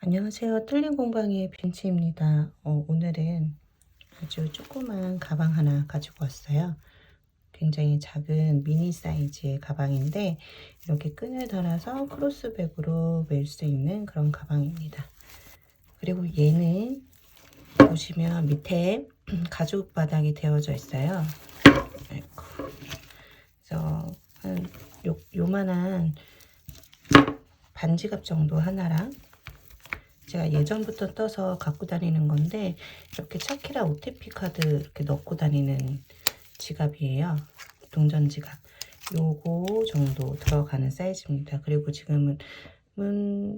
안녕하세요. 뚫린 공방의 빈치입니다. 오늘은 아주 조그만 가방 하나 가지고 왔어요. 굉장히 작은 미니 사이즈의 가방인데 이렇게 끈을 달아서 크로스백으로 멜 수 있는 그런 가방입니다. 그리고 얘는 보시면 밑에 가죽 바닥이 되어져 있어요. 아이고. 그래서 한 요만한 반지갑 정도 하나랑, 제가 예전부터 떠서 갖고 다니는 건데 이렇게 차키라 OTP 카드 이렇게 넣고 다니는 지갑이에요. 동전 지갑. 요거 정도 들어가는 사이즈입니다. 그리고 지금은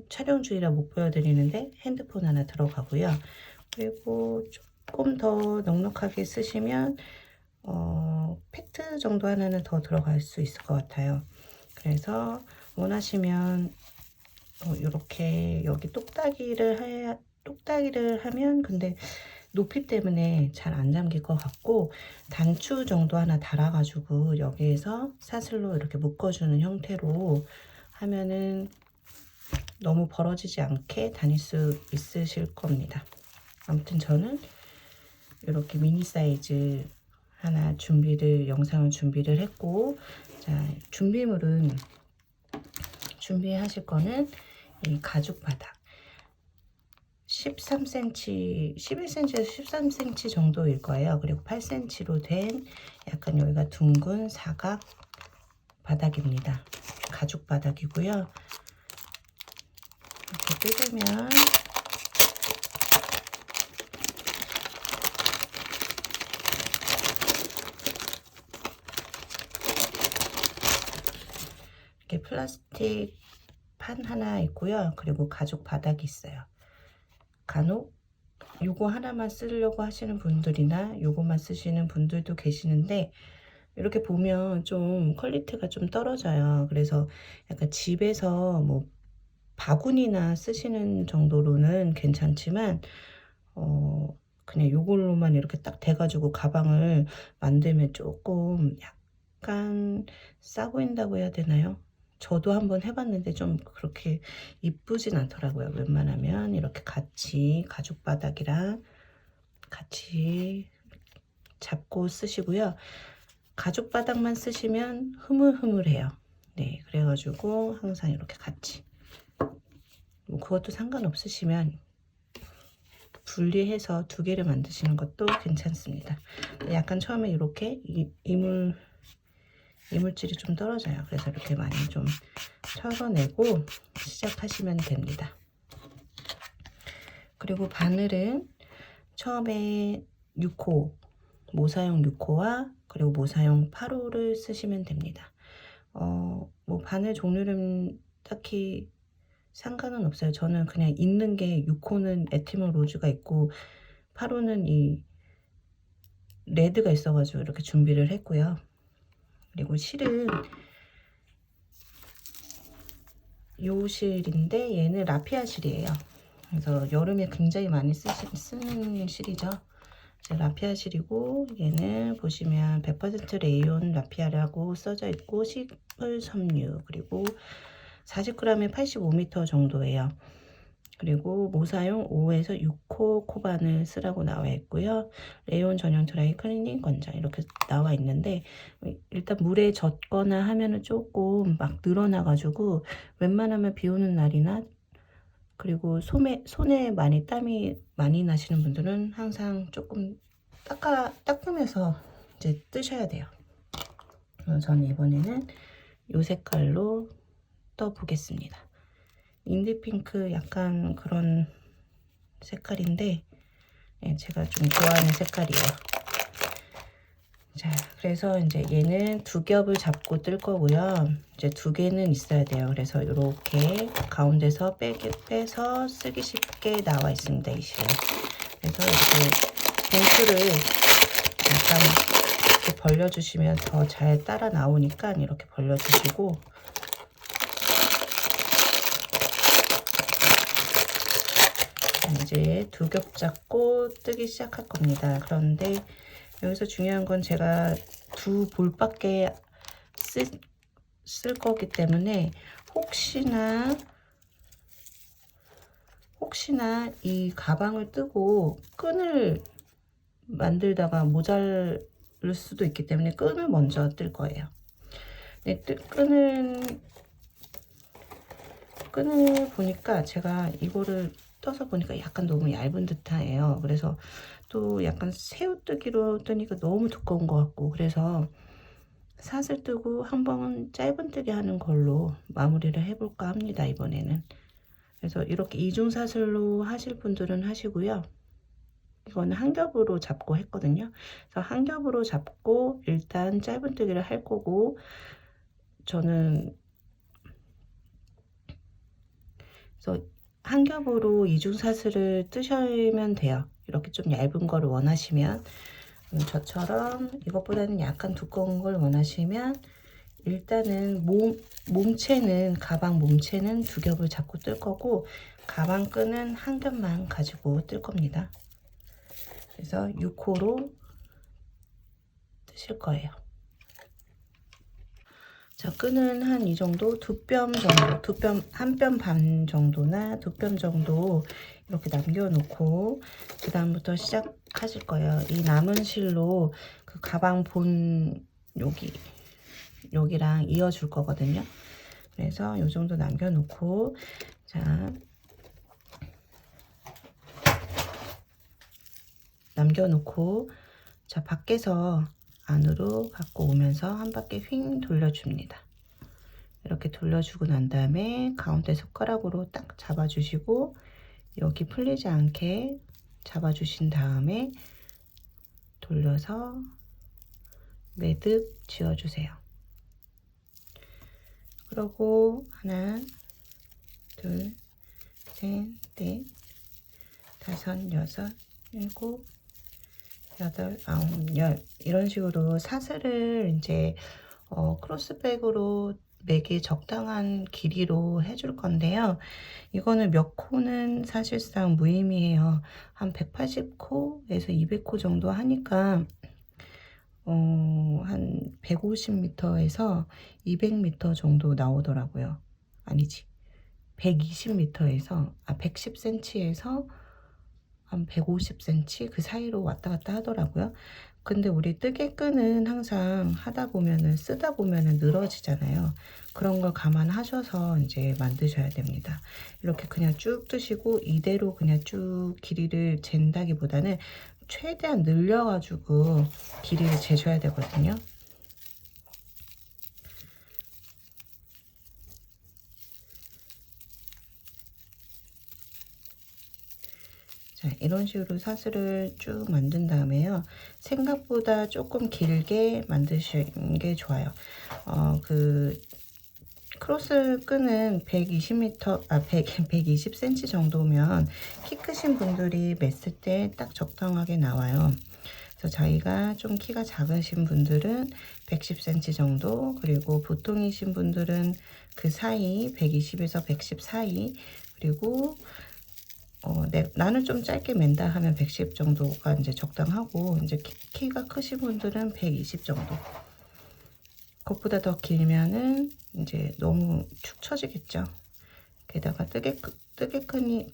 촬영 중이라 못 보여드리는데 핸드폰 하나 들어가고요. 그리고 조금 더 넉넉하게 쓰시면 팩트 정도 하나는 더 들어갈 수 있을 것 같아요. 그래서 원하시면 이렇게 여기 똑딱이를 하면 근데 높이 때문에 잘 안 잠길 것 같고, 단추 정도 하나 달아가지고 여기에서 사슬로 이렇게 묶어주는 형태로 하면은 너무 벌어지지 않게 다닐 수 있으실 겁니다. 아무튼 저는 이렇게 미니 사이즈 하나 영상을 준비를 했고, 자, 준비하실 거는 이 가죽 바닥 13cm, 11cm에서 13cm 정도일 거예요. 그리고 8cm로 된 약간 여기가 둥근 사각 바닥입니다. 가죽 바닥이고요. 이렇게 뜯으면 이렇게 플라스틱 판 하나 있고요. 그리고 가죽 바닥이 있어요. 간혹 요거 하나만 쓰려고 하시는 분들이나 요거만 쓰시는 분들도 계시는데, 이렇게 보면 좀 퀄리티가 좀 떨어져요. 그래서 약간 집에서 뭐 바구니나 쓰시는 정도로는 괜찮지만 그냥 요걸로만 이렇게 딱 돼가지고 가방을 만들면 조금 약간 싸 보인다고 해야 되나요? 저도 한번 해봤는데 좀 그렇게 이쁘진 않더라고요. 웬만하면 이렇게 같이 가죽 바닥이랑 같이 잡고 쓰시고요. 가죽 바닥만 쓰시면 흐물흐물해요. 네, 그래가지고 항상 이렇게 같이, 뭐 그것도 상관없으시면 분리해서 두 개를 만드시는 것도 괜찮습니다. 약간 처음에 이렇게 이물질이 좀 떨어져요. 그래서 이렇게 많이 좀 털어내고 시작하시면 됩니다. 그리고 바늘은 처음에 6호, 모사용 6호와 그리고 모사용 8호를 쓰시면 됩니다. 뭐 바늘 종류는 딱히 상관은 없어요. 저는 그냥 있는 게 6호는 에티몰 로즈가 있고 8호는 이 레드가 있어가지고 이렇게 준비를 했고요. 그리고 실은 요 실인데 얘는 라피아 실이에요. 그래서 여름에 굉장히 많이 쓰는 실이죠. 라피아 실이고, 얘는 보시면 100% 레이온 라피아라고 써져 있고 식물 섬유, 그리고 40g에 85m 정도예요. 그리고 모사용 5에서 6호 코반을 쓰라고 나와 있고요. 레이온 전용 드라이 클리닝 권장 이렇게 나와 있는데, 일단 물에 젖거나 하면은 조금 막 늘어나 가지고 웬만하면 비 오는 날이나, 그리고 손에 많이 땀이 많이 나시는 분들은 항상 조금 닦으면서 이제 뜨셔야 돼요. 저는 이번에는 이 색깔로 떠 보겠습니다. 인디핑크 약간 그런 색깔인데, 제가 좀 좋아하는 색깔이에요. 자, 그래서 이제 얘는 두 겹을 잡고 뜰 거고요. 이제 두 개는 있어야 돼요. 그래서 이렇게 가운데서 빼서 쓰기 쉽게 나와 있습니다, 이 실은. 그래서 이렇게 봉투를 약간 이렇게 벌려주시면 더 잘 따라 나오니까 이렇게 벌려주시고, 이제 두 겹 잡고 뜨기 시작할 겁니다. 그런데 여기서 중요한 건 제가 두 볼밖에 쓸 거기 때문에 혹시나 혹시나 이 가방을 뜨고 끈을 만들다가 모자랄 수도 있기 때문에 끈을 먼저 뜰 거예요. 네, 끈을 보니까 제가 이거를 떠서 보니까 약간 너무 얇은 듯해요. 그래서 또 약간 새우뜨기로 뜨니까 너무 두꺼운 것 같고, 그래서 사슬 뜨고 한번 짧은 뜨기 하는 걸로 마무리를 해볼까 합니다, 이번에는. 그래서 이렇게 이중사슬로 하실 분들은 하시고요. 이거는 한 겹으로 잡고 했거든요. 그래서 한 겹으로 잡고 일단 짧은뜨기를 할 거고, 저는 그래서 한 겹으로 이중사슬을 뜨시면 돼요. 이렇게 좀 얇은 거를 원하시면. 저처럼 이것보다는 약간 두꺼운 걸 원하시면 일단은 몸체는, 가방 몸체는 두 겹을 잡고 뜰 거고, 가방 끈은 한 겹만 가지고 뜰 겁니다. 그래서 6호로 뜨실 거예요. 자, 끈은 한 이 정도, 두 뼘 정도, 한 뼘 반 정도나 두 뼘 정도 이렇게 남겨놓고 그 다음부터 시작하실 거예요. 이 남은 실로 그 가방 본 여기랑 이어줄 거거든요. 그래서 이 정도 남겨놓고, 자, 자, 밖에서 안으로 갖고 오면서 한 바퀴 휙 돌려줍니다. 이렇게 돌려주고 난 다음에 가운데 손가락으로 딱 잡아주시고, 여기 풀리지 않게 잡아주신 다음에 돌려서 매듭 지어주세요. 그리고 하나, 둘, 셋, 넷, 다섯, 여섯, 일곱, 여덟, 아홉, 열, 이런 식으로 사슬을 이제 크로스백으로 매기 적당한 길이로 해줄 건데요. 이거는 몇 코는 사실상 무의미해요. 한 180코에서 200코 정도 하니까 한 150m에서 200m 정도 나오더라고요. 아니지, 120m에서 110cm에서 한 150cm 그 사이로 왔다 갔다 하더라고요. 근데 우리 뜨개끈은 항상 하다 보면은, 쓰다 보면은 늘어지잖아요. 그런 걸 감안하셔서 이제 만드셔야 됩니다. 이렇게 그냥 쭉 뜨시고 이대로 그냥 쭉 길이를 잰다기보다는 최대한 늘려가지고 길이를 재셔야 되거든요. 자, 이런 식으로 사슬을 쭉 만든 다음에요. 생각보다 조금 길게 만드시는 게 좋아요. 그 크로스 끈은 120m, 120cm 정도면 키 크신 분들이 맸을 때 딱 적당하게 나와요. 그래서 저희가 좀 키가 작으신 분들은 110cm 정도, 그리고 보통이신 분들은 그 사이 120에서 110 사이, 그리고 나는 좀 짧게 맨다 하면 110 정도가 이제 적당하고, 이제 키가 크신 분들은 120 정도. 그것보다 더 길면은 이제 너무 축 처지겠죠. 게다가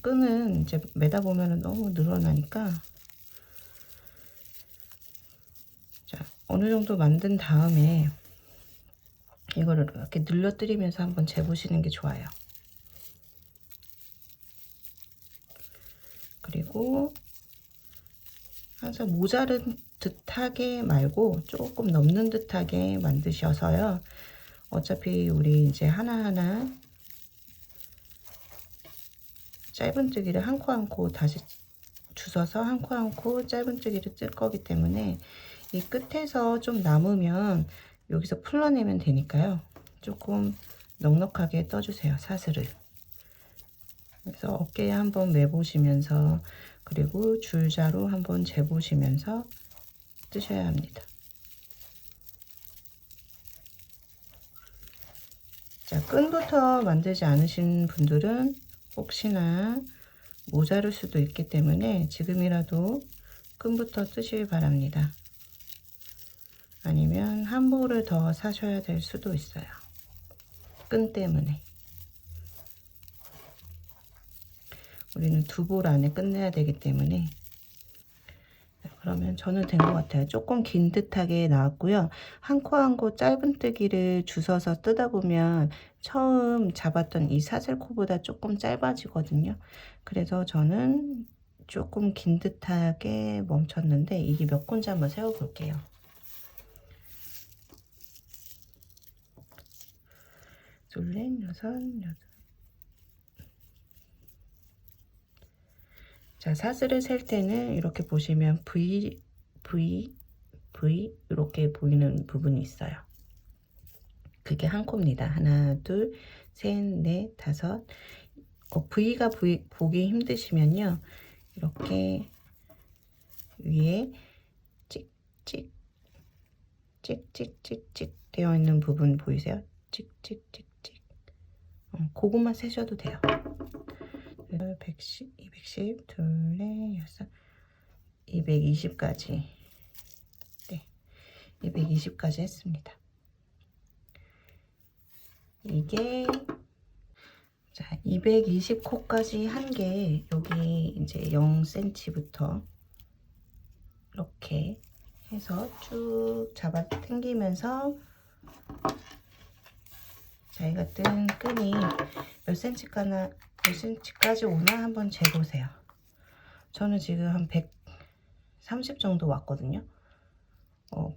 끈은 이제 매다 보면은 너무 늘어나니까. 자, 어느 정도 만든 다음에 이거를 이렇게 늘려뜨리면서 한번 재보시는 게 좋아요. 그리고 항상 모자른 듯하게 말고 조금 넘는 듯하게 만드셔서요. 어차피 우리 이제 하나하나 짧은뜨기를 한 코 한 코 다시 주워서 한 코 한 코 짧은뜨기를 뜰 거기 때문에 이 끝에서 좀 남으면 여기서 풀러내면 되니까요. 조금 넉넉하게 떠주세요, 사슬을. 그래서 어깨에 한번 매보시면서, 그리고 줄자로 한번 재보시면서 뜨셔야 합니다. 자, 끈부터 만들지 않으신 분들은 혹시나 모자랄 수도 있기 때문에 지금이라도 끈부터 뜨시길 바랍니다. 아니면 한 모를 더 사셔야 될 수도 있어요, 끈 때문에. 우리는 2볼 안에 끝내야 되기 때문에. 그러면 저는 된 것 같아요. 조금 긴 듯하게 나왔고요. 한 코 한 코 짧은뜨기를 주워서 뜯어 보면 처음 잡았던 이 사슬코보다 조금 짧아지거든요. 그래서 저는 조금 긴 듯하게 멈췄는데 이게 몇 건지 한번 세워 볼게요. 둘, 넷, 여섯, 여덟. 자, 사슬을 셀 때는 이렇게 보시면 V 이렇게 보이는 부분이 있어요. 그게 한 코입니다. 하나, 둘, 셋, 넷, 다섯. V가 보기 힘드시면요, 이렇게 위에 찍찍 찍찍찍찍 되어 있는 부분 보이세요? 찍찍찍찍. 그것만 세셔도 돼요. 110, 210, 둘에 여섯, 220까지. 네, 220까지 했습니다. 이게 자, 220코까지 한 게 여기 이제 0cm부터 이렇게 해서 쭉 잡아 당기면서 자기가 뜬 끈이 몇 cm까지 오나 한번 재보세요. 저는 지금 한 130 정도 왔거든요.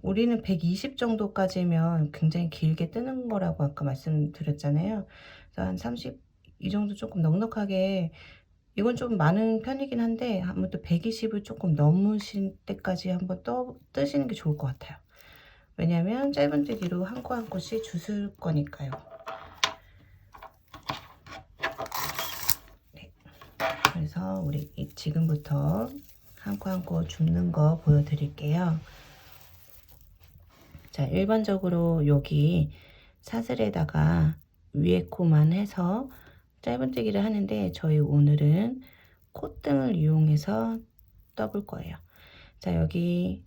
우리는 120 정도까지면 굉장히 길게 뜨는 거라고 아까 말씀드렸잖아요. 그래서 한 30 이 정도 조금 넉넉하게, 이건 좀 많은 편이긴 한데 아무튼 120을 조금 넘으실 때까지 한번 뜨시는 게 좋을 것 같아요. 왜냐면 짧은뜨기로 한 코 한 코씩 주술 거니까요. 네. 그래서 우리 지금부터 한 코 한 코 줍는 거 보여드릴게요. 자, 일반적으로 여기 사슬에다가 위에 코만 해서 짧은뜨기를 하는데 저희 오늘은 콧등을 이용해서 떠볼 거예요. 자, 여기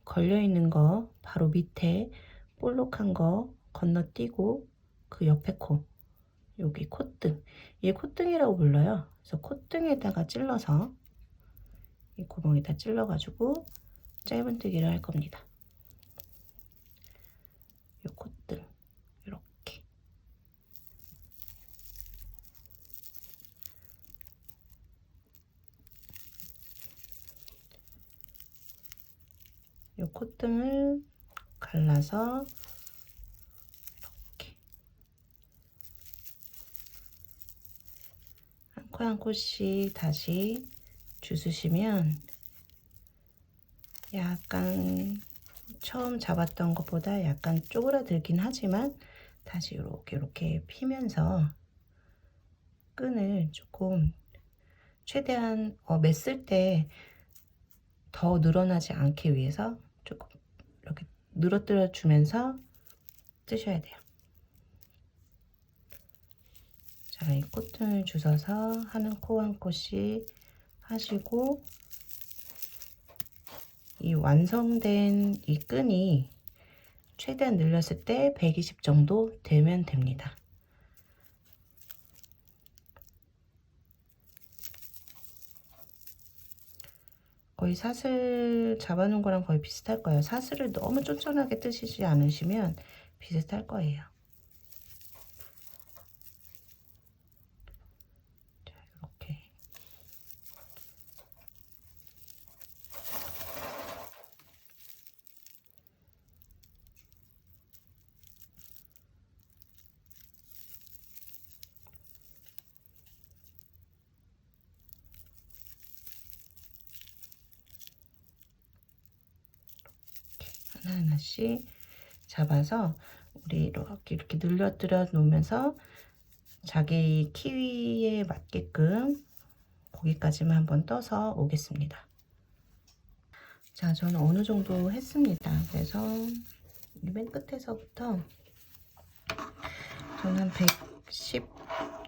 걸려 있는 거 바로 밑에 볼록한 거 건너뛰고 그 옆에 코, 여기 콧등, 얘 콧등이라고 불러요. 그래서 콧등에다가 찔러서 이 구멍에다 찔러 가지고 짧은뜨기를 할 겁니다. 이 콧등 이렇게. 이 콧등을 갈라서 이렇게 한 코 한 코씩 다시 주스시면 약간 처음 잡았던 것보다 약간 쪼그라들긴 하지만 다시 이렇게 피면서 끈을 조금 최대한 맸을 때 더 늘어나지 않기 위해서 조금 이렇게 늘어뜨려 주면서 뜨셔야 돼요. 자, 이 콧등을 주셔서 하는 코 한 코씩 하시고, 이 완성된 이 끈이 최대한 늘렸을 때 120 정도 되면 됩니다. 거의 사슬 잡아놓은 거랑 거의 비슷할 거예요. 사슬을 너무 쫀쫀하게 뜨시지 않으시면 비슷할 거예요. 자, 이렇게. 하나하나씩 잡아서 우리 이렇게 늘려뜨려 놓으면서 자기 키위에 맞게끔 거기까지만 한번 떠서 오겠습니다. 자, 저는 어느 정도 했습니다. 그래서 맨 끝에서부터 저는 110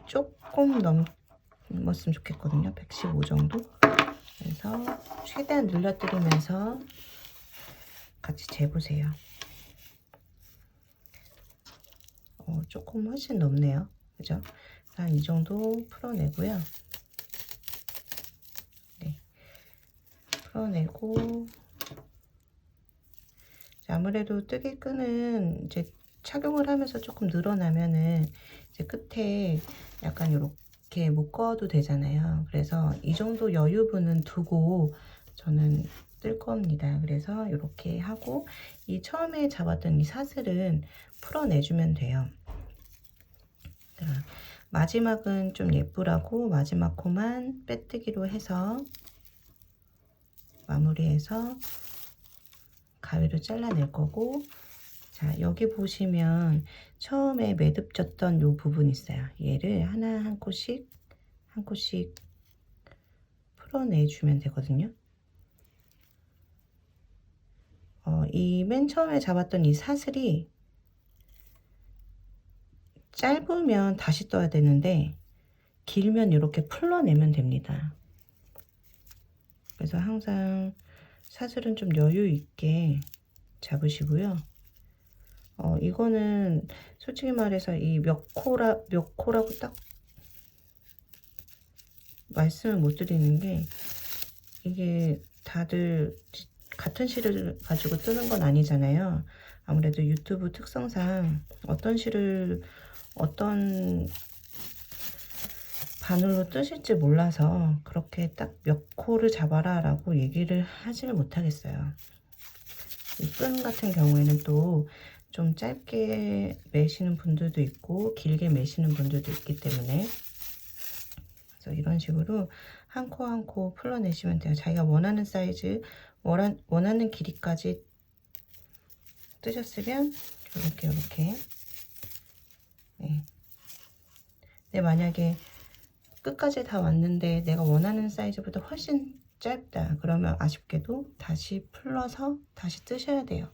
조금 넘었으면 좋겠거든요. 115 정도. 그래서 최대한 늘려뜨리면서 같이 재보세요. 조금 훨씬 넘네요. 그죠? 한 이 정도 풀어내고요. 풀어내고, 아무래도 뜨개끈은 이제 착용을 하면서 조금 늘어나면은 이제 끝에 약간 이렇게 묶어도 되잖아요. 그래서 이 정도 여유분은 두고 저는 뜰 겁니다. 그래서 이렇게 하고, 이 처음에 잡았던 이 사슬은 풀어내주면 돼요. 자, 마지막은 좀 예쁘라고 마지막 코만 빼뜨기로 해서 마무리해서 가위로 잘라낼 거고, 자, 여기 보시면 처음에 매듭졌던 요 부분 있어요. 얘를 하나 한 코씩 한 코씩 풀어내주면 되거든요. 이 맨 처음에 잡았던 이 사슬이 짧으면 다시 떠야 되는데 길면 이렇게 풀러내면 됩니다. 그래서 항상 사슬은 좀 여유 있게 잡으시고요. 이거는 솔직히 말해서 이 몇 코라고 딱 말씀을 못 드리는 게, 이게 다들 같은 실을 가지고 뜨는 건 아니잖아요. 아무래도 유튜브 특성상 어떤 실을 어떤 바늘로 뜨실지 몰라서 그렇게 딱 몇 코를 잡아라 라고 얘기를 하지를 못하겠어요. 이 끈 같은 경우에는 또 좀 짧게 매시는 분들도 있고 길게 매시는 분들도 있기 때문에, 그래서 이런 식으로 한 코 한 코 풀러내시면 돼요. 자기가 원하는 사이즈, 원하는 길이까지 뜨셨으면 이렇게 네. 근데 만약에 끝까지 다 왔는데 내가 원하는 사이즈보다 훨씬 짧다 그러면 아쉽게도 다시 풀러서 다시 뜨셔야 돼요.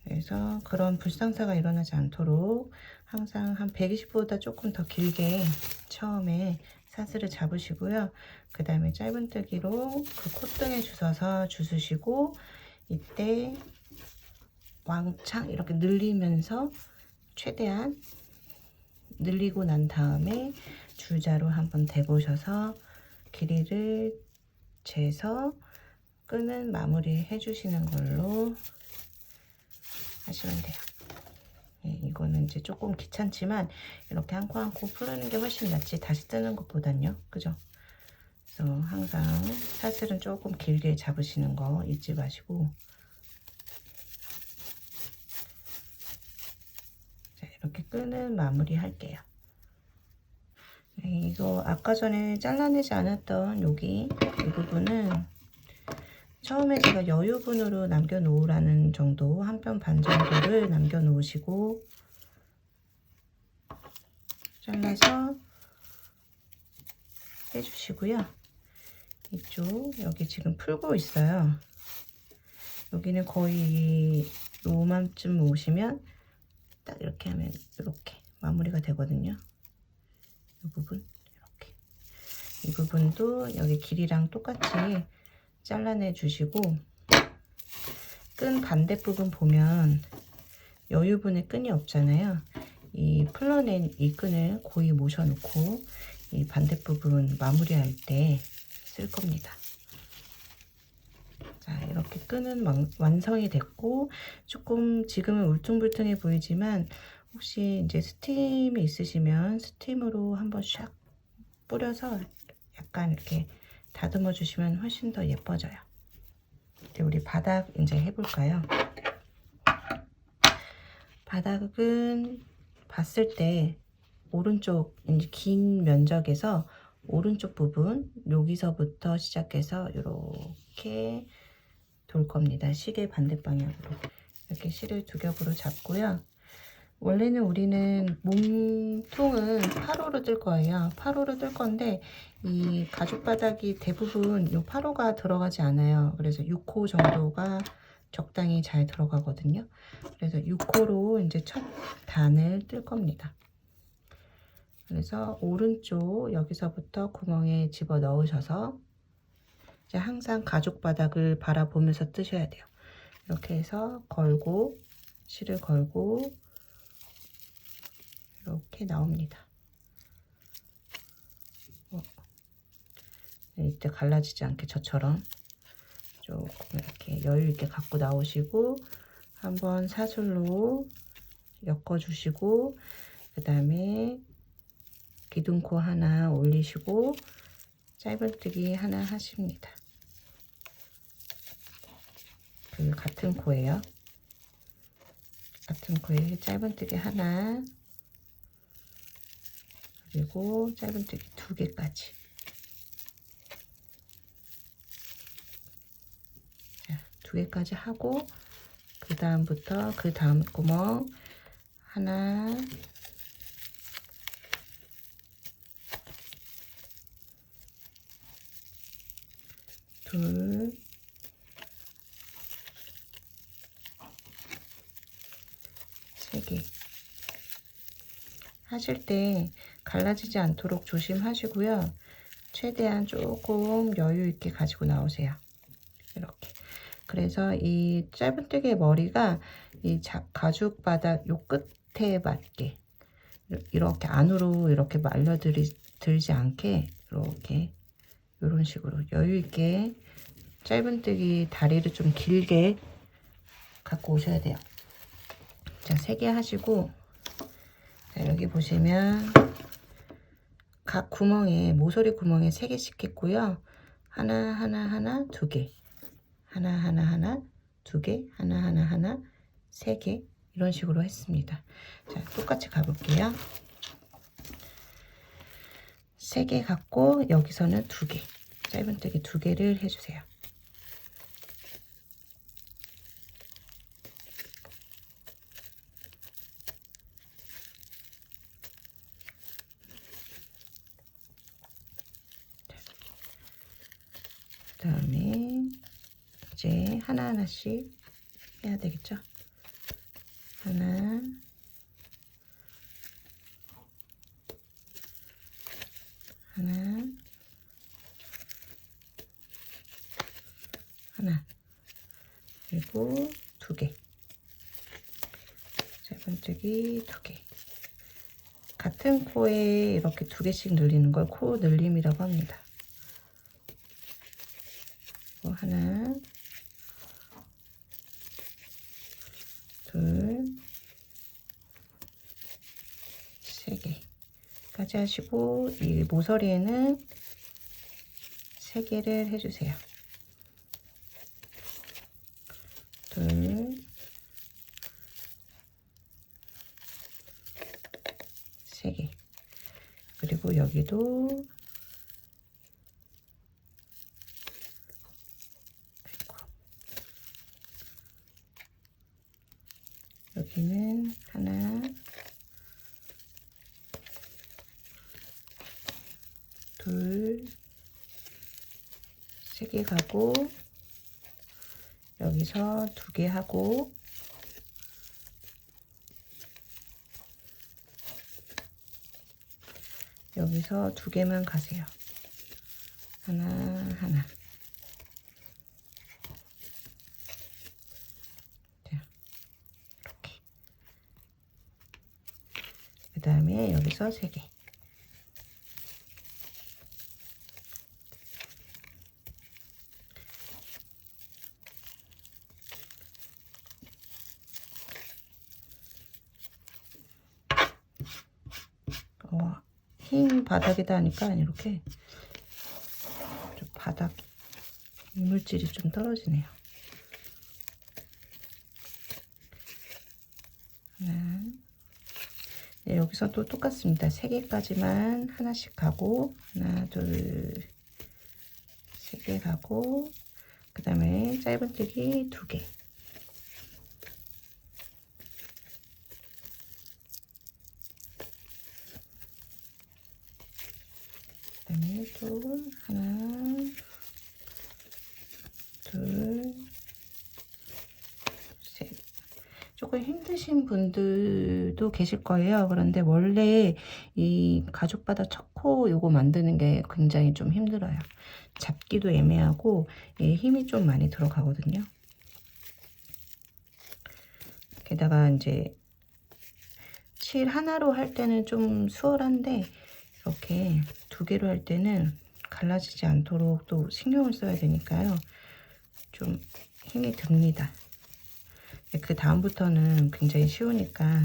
그래서 그런 불상사가 일어나지 않도록 항상 한 120보다 조금 더 길게 처음에 사슬을 잡으시고요. 그 다음에 짧은뜨기로 그 콧등에 주셔서 주스시고, 이때 왕창 이렇게 늘리면서 최대한 늘리고 난 다음에 줄자로 한번 대보셔서 길이를 재서 끈은 마무리 해주시는 걸로 하시면 돼요. 네, 이거는 이제 조금 귀찮지만 이렇게 한 코 한 코 풀는 게 훨씬 낫지 다시 뜨는 것보단요. 그죠? 그래서 항상 사슬은 조금 길게 잡으시는 거 잊지 마시고, 자, 이렇게 끈은 마무리 할게요. 네, 이거 아까 전에 잘라내지 않았던 여기 이 부분은 처음에 제가 여유분으로 남겨 놓으라는 정도, 한 편 반 정도를 남겨 놓으시고 잘라서 빼주시고요. 이쪽 여기 지금 풀고 있어요. 여기는 거의 요만쯤 오시면 딱 이렇게 하면 이렇게 마무리가 되거든요. 이 부분 이렇게, 이 부분도 여기 길이랑 똑같이 잘라내 주시고, 끈 반대 부분 보면 여유분에 끈이 없잖아요. 이 풀러낸 이 끈을 고이 모셔 놓고 이 반대 부분 마무리할 때 쓸 겁니다. 자, 이렇게 끈은 완성이 됐고, 조금 지금은 울퉁불퉁해 보이지만 혹시 이제 스팀이 있으시면 스팀으로 한번 샥 뿌려서 약간 이렇게 다듬어 주시면 훨씬 더 예뻐져요. 이제 우리 바닥 이제 해볼까요? 바닥은 봤을 때 오른쪽 이제 긴 면적에서 오른쪽 부분 여기서부터 시작해서 이렇게 돌 겁니다. 시계 반대 방향으로 이렇게 실을 두 겹으로 잡고요. 원래는 우리는 몸통은 8호로 뜰 거예요. 8호로 뜰 건데 이 가죽 바닥이 대부분 이 8호가 들어가지 않아요. 그래서 6호 정도가 적당히 잘 들어가거든요. 그래서 6호로 이제 첫 단을 뜰 겁니다. 그래서 오른쪽 여기서부터 구멍에 집어 넣으셔서 이제 항상 가죽 바닥을 바라보면서 뜨셔야 돼요. 이렇게 해서 걸고 실을 걸고 이렇게 나옵니다. 이때 갈라지지 않게 저처럼 조금 이렇게 여유 있게 갖고 나오시고 한번 사슬로 엮어주시고 그 다음에 기둥코 하나 올리시고 짧은뜨기 하나 하십니다. 그 같은 코예요. 같은 코에 짧은뜨기 하나 그리고 짧은뜨기 2개까지. 자, 2개까지 하고 그 다음부터 그 다음 구멍 하나 둘 세 개 하실 때 갈라지지 않도록 조심하시고요. 최대한 조금 여유 있게 가지고 나오세요. 이렇게. 그래서 이 짧은뜨기의 머리가 이 가죽 바닥 요 끝에 맞게 이렇게 안으로 이렇게 들지 않게 이렇게 이런 식으로 여유 있게 짧은뜨기 다리를 좀 길게 갖고 오셔야 돼요. 자, 3개 하시고 자, 여기 보시면 각 구멍에 모서리 구멍에 3개씩 했고요. 하나 2개 하나 2개 하나 3개 이런 식으로 했습니다. 자, 똑같이 가볼게요. 3개 갖고 여기서는 2개 짧은뜨기 2개를 해주세요. 그 다음에 이제 하나하나씩 해야 되겠죠. 하나 그리고 2개 짧은뜨기 2개 같은 코에 이렇게 2개씩 늘리는 걸 코 늘림이라고 합니다. 하나 둘 3개까지 하시고 이 모서리에는 3개를 해주세요. 둘 3개 그리고 여기도 여기는 하나 둘 3개 가고 여기서 2개 하고 여기서 2개만 가세요. 하나 자, 이렇게 그 다음에 여기서 3개 흰 바닥에다 하니까 이렇게 좀 바닥 이물질이 좀 떨어지네요. 네, 여기서 또 똑같습니다. 3개까지만 하나씩 가고 하나 둘 3개 가고 그 다음에 짧은뜨기 2개 그 다음에 또 하나 둘 셋 조금 힘드신 분들도 계실 거예요. 그런데 원래 이 가죽바닥 척코 요거 만드는 게 굉장히 좀 힘들어요. 잡기도 애매하고 힘이 좀 많이 들어가거든요. 게다가 이제 칠 하나로 할 때는 좀 수월한데 이렇게 2개로 할 때는 갈라지지 않도록 또 신경을 써야 되니까요. 좀 힘이 듭니다. 그 다음부터는 굉장히 쉬우니까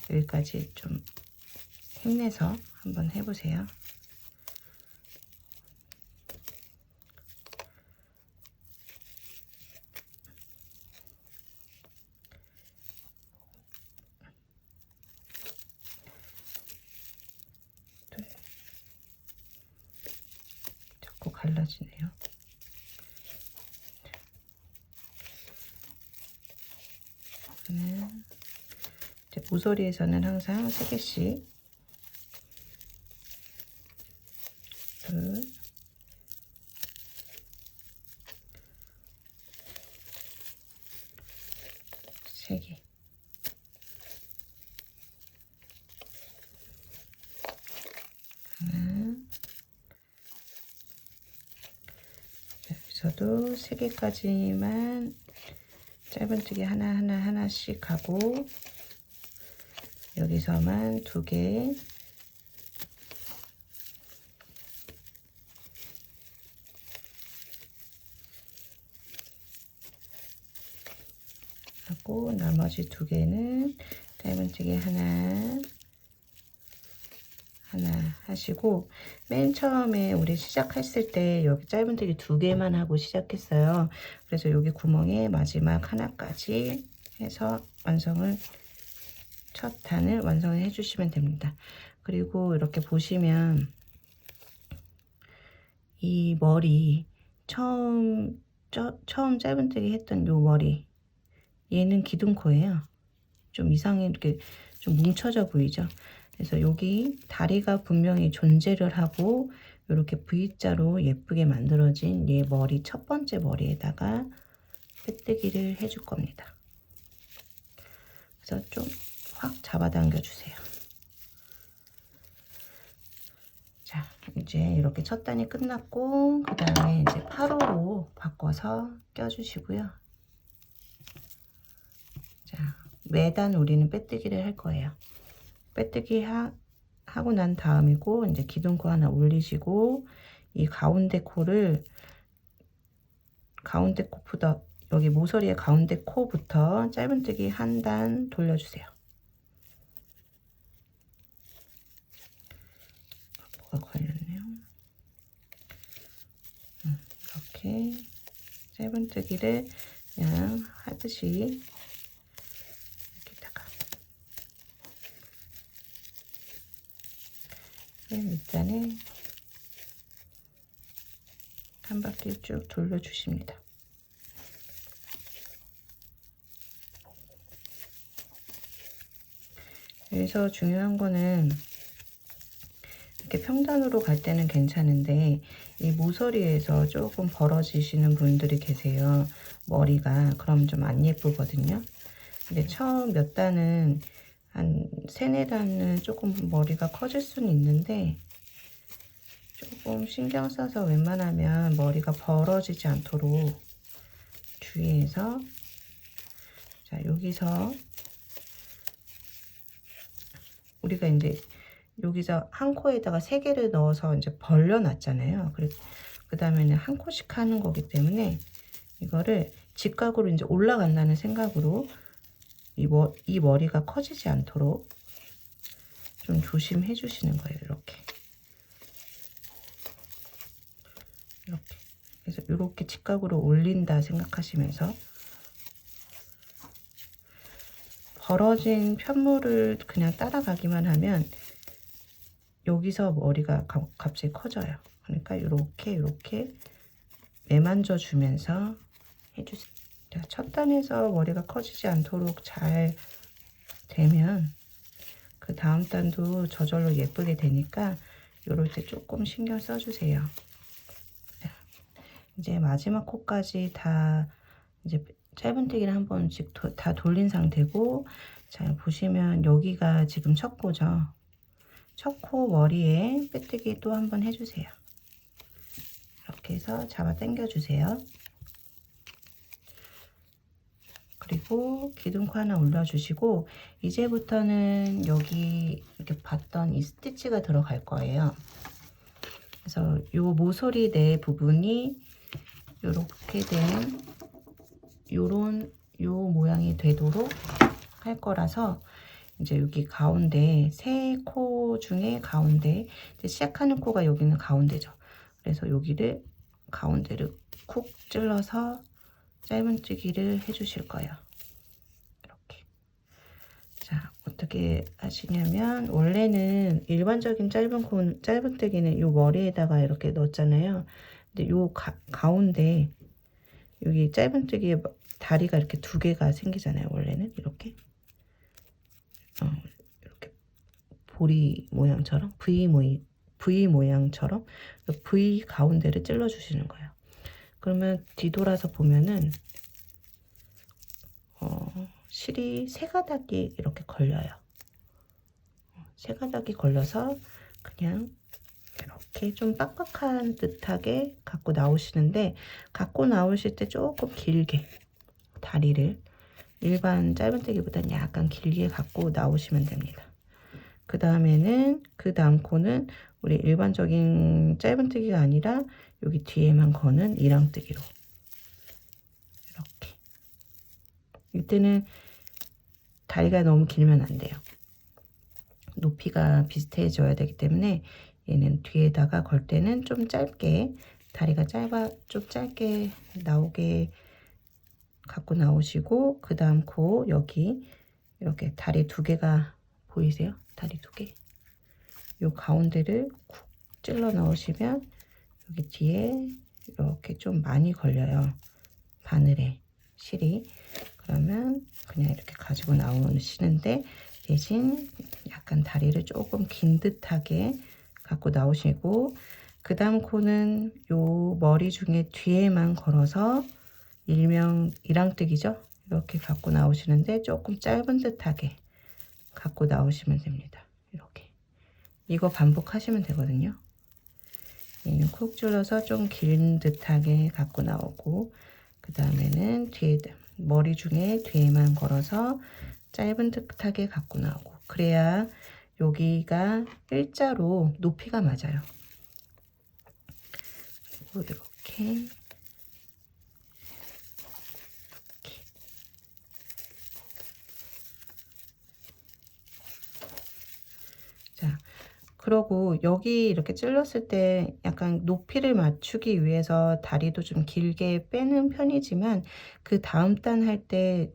여기까지 좀 힘내서 한번 해보세요. 자꾸 갈라지네요. 이제 모서리에서는 항상 3개씩, 둘, 세 개. 여기서도 3개까지만 짧은뜨기 하나씩 하고, 여기서만 2개, 하고 나머지 2개는 짧은뜨기 하나 하시고, 맨 처음에 우리 시작했을 때 여기 짧은뜨기 2개만 하고 시작했어요. 그래서 여기 구멍에 마지막 하나까지 해서 첫 단을 완성을 해주시면 됩니다. 그리고 이렇게 보시면 이 머리 처음 짧은뜨기 했던 요 머리, 얘는 기둥코예요. 좀 이상해, 이렇게 좀 뭉쳐져 보이죠? 그래서 여기 다리가 분명히 존재를 하고 이렇게 V자로 예쁘게 만들어진 얘 머리, 첫 번째 머리에다가 빼뜨기를 해줄 겁니다. 그래서 좀 확 잡아당겨 주세요. 자, 이제 이렇게 첫 단이 끝났고, 그 다음에 이제 8호로 바꿔서 껴주시고요. 자, 매단 우리는 빼뜨기를 할 거예요. 빼뜨기 하고 난 다음이고, 이제 기둥코 하나 올리시고, 이 가운데 코부터, 여기 모서리의 가운데 코부터 짧은뜨기 한 단 돌려주세요. 뭐가 걸렸네요. 이렇게 짧은뜨기를 그냥 하듯이 밑단에 한 바퀴 쭉 돌려주십니다. 여기서 중요한 거는 이렇게 평단으로 갈 때는 괜찮은데 이 모서리에서 조금 벌어지시는 분들이 계세요. 머리가. 그럼 좀 안 예쁘거든요. 근데 처음 몇 단은 한 3, 4단은 조금 머리가 커질 수는 있는데 조금 신경 써서 웬만하면 머리가 벌어지지 않도록 주의해서, 자, 여기서 우리가 이제 여기서 한 코에다가 3개를 넣어서 이제 벌려놨잖아요. 그 다음에는 한 코씩 하는 거기 때문에 이거를 직각으로 이제 올라간다는 생각으로 이 머리가 커지지 않도록 좀 조심해 주시는 거예요. 이렇게. 그래서 이렇게 직각으로 올린다 생각하시면서, 벌어진 편물을 그냥 따라가기만 하면 여기서 머리가 갑자기 커져요. 그러니까 이렇게 매만져 주면서 해주세요. 자, 첫 단에서 머리가 커지지 않도록 잘 되면 그 다음 단도 저절로 예쁘게 되니까 이럴 때 조금 신경 써주세요. 자, 이제 마지막 코까지 다 이제 짧은뜨기를 한 번씩 다 돌린 상태고, 자, 보시면 여기가 지금 첫 코죠. 첫 코 머리에 빼뜨기 또 한 번 해주세요. 이렇게 해서 잡아 당겨 주세요. 그리고 기둥코 하나 올려주시고, 이제부터는 여기 이렇게 봤던 이 스티치가 들어갈 거예요. 그래서 요 모서리 내 부분이 요렇게 된 요 모양이 되도록 할 거라서 이제 여기 가운데 세 코 중에 가운데 이제 시작하는 코가 여기는 가운데죠. 그래서 여기를 가운데를 쿡 찔러서 짧은뜨기를 해주실 거예요. 이렇게. 자, 어떻게 하시냐면 원래는 일반적인 짧은뜨기는 요 머리에다가 이렇게 넣었잖아요. 근데 요 가운데 여기 짧은뜨기에 다리가 이렇게 두 개가 생기잖아요. 원래는 이렇게 이렇게 보리 모양처럼 V 모양처럼 V 가운데를 찔러 주시는 거예요. 그러면 뒤돌아서 보면은 실이 세 가닥이 이렇게 걸려요. 세 가닥이 걸려서 그냥 이렇게 좀 빡빡한 듯하게 갖고 나오시는데, 갖고 나오실 때 조금 길게 다리를 일반 짧은뜨기보다는 약간 길게 갖고 나오시면 됩니다. 그 다음에는 그 다음 코는 우리 일반적인 짧은뜨기가 아니라 여기 뒤에만 거는 이랑뜨기로 이렇게. 이때는 다리가 너무 길면 안 돼요. 높이가 비슷해져야 되기 때문에 얘는 뒤에다가 걸 때는 좀 짧게, 다리가 좀 짧게 나오게 갖고 나오시고, 그 다음 코 여기 이렇게 다리 두 개가 보이세요? 다리 두 개. 요 가운데를 쿡 찔러 넣으시면 여기 뒤에 이렇게 좀 많이 걸려요. 바늘에 실이. 그러면 그냥 이렇게 가지고 나오시는데, 대신 약간 다리를 조금 긴 듯하게 갖고 나오시고, 그 다음 코는 요 머리 중에 뒤에만 걸어서 일명 이랑뜨기죠. 이렇게 갖고 나오시는데 조금 짧은 듯하게 갖고 나오시면 됩니다. 이렇게. 이거 반복하시면 되거든요. 얘는 콕 줄여서 좀 긴 듯하게 갖고 나오고, 그 다음에는 뒤에 머리 중에 뒤에만 걸어서 짧은 듯하게 갖고 나오고, 그래야 여기가 일자로 높이가 맞아요. 그리고 이렇게 자, 그러고 여기 이렇게 찔렀을 때 약간 높이를 맞추기 위해서 다리도 좀 길게 빼는 편이지만, 그 다음 단 할 때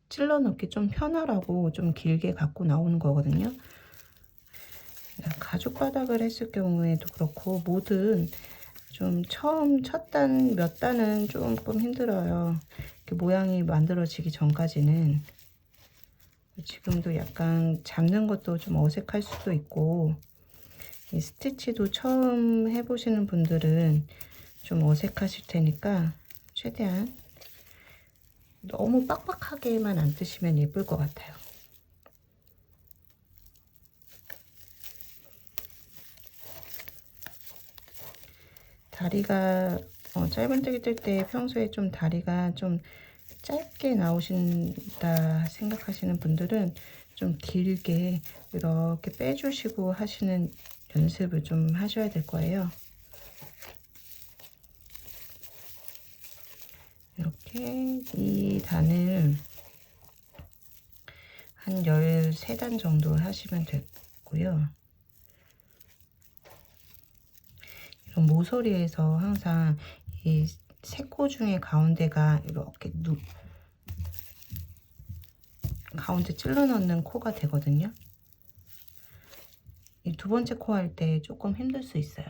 찔러 넣기 좀 편하라고 좀 길게 갖고 나오는 거거든요. 가죽 바닥을 했을 경우에도 그렇고, 뭐든 좀 처음 첫 단 몇 단은 조금 힘들어요. 이렇게 모양이 만들어지기 전까지는. 지금도 약간 잡는 것도 좀 어색할 수도 있고, 이 스티치도 처음 해보시는 분들은 좀 어색하실 테니까 최대한 너무 빡빡하게만 안 뜨시면 예쁠 것 같아요. 다리가 짧은뜨기 뜰 때 평소에 좀 다리가 좀 짧게 나오신다 생각하시는 분들은 좀 길게 이렇게 빼주시고 하시는 연습을 좀 하셔야 될 거예요. 이렇게 이 단을 한 13단 정도 하시면 되고요. 이런 모서리에서 항상 이 세 코 중에 가운데가 이렇게 가운데 찔러 넣는 코가 되거든요. 이 두 번째 코 할 때 조금 힘들 수 있어요.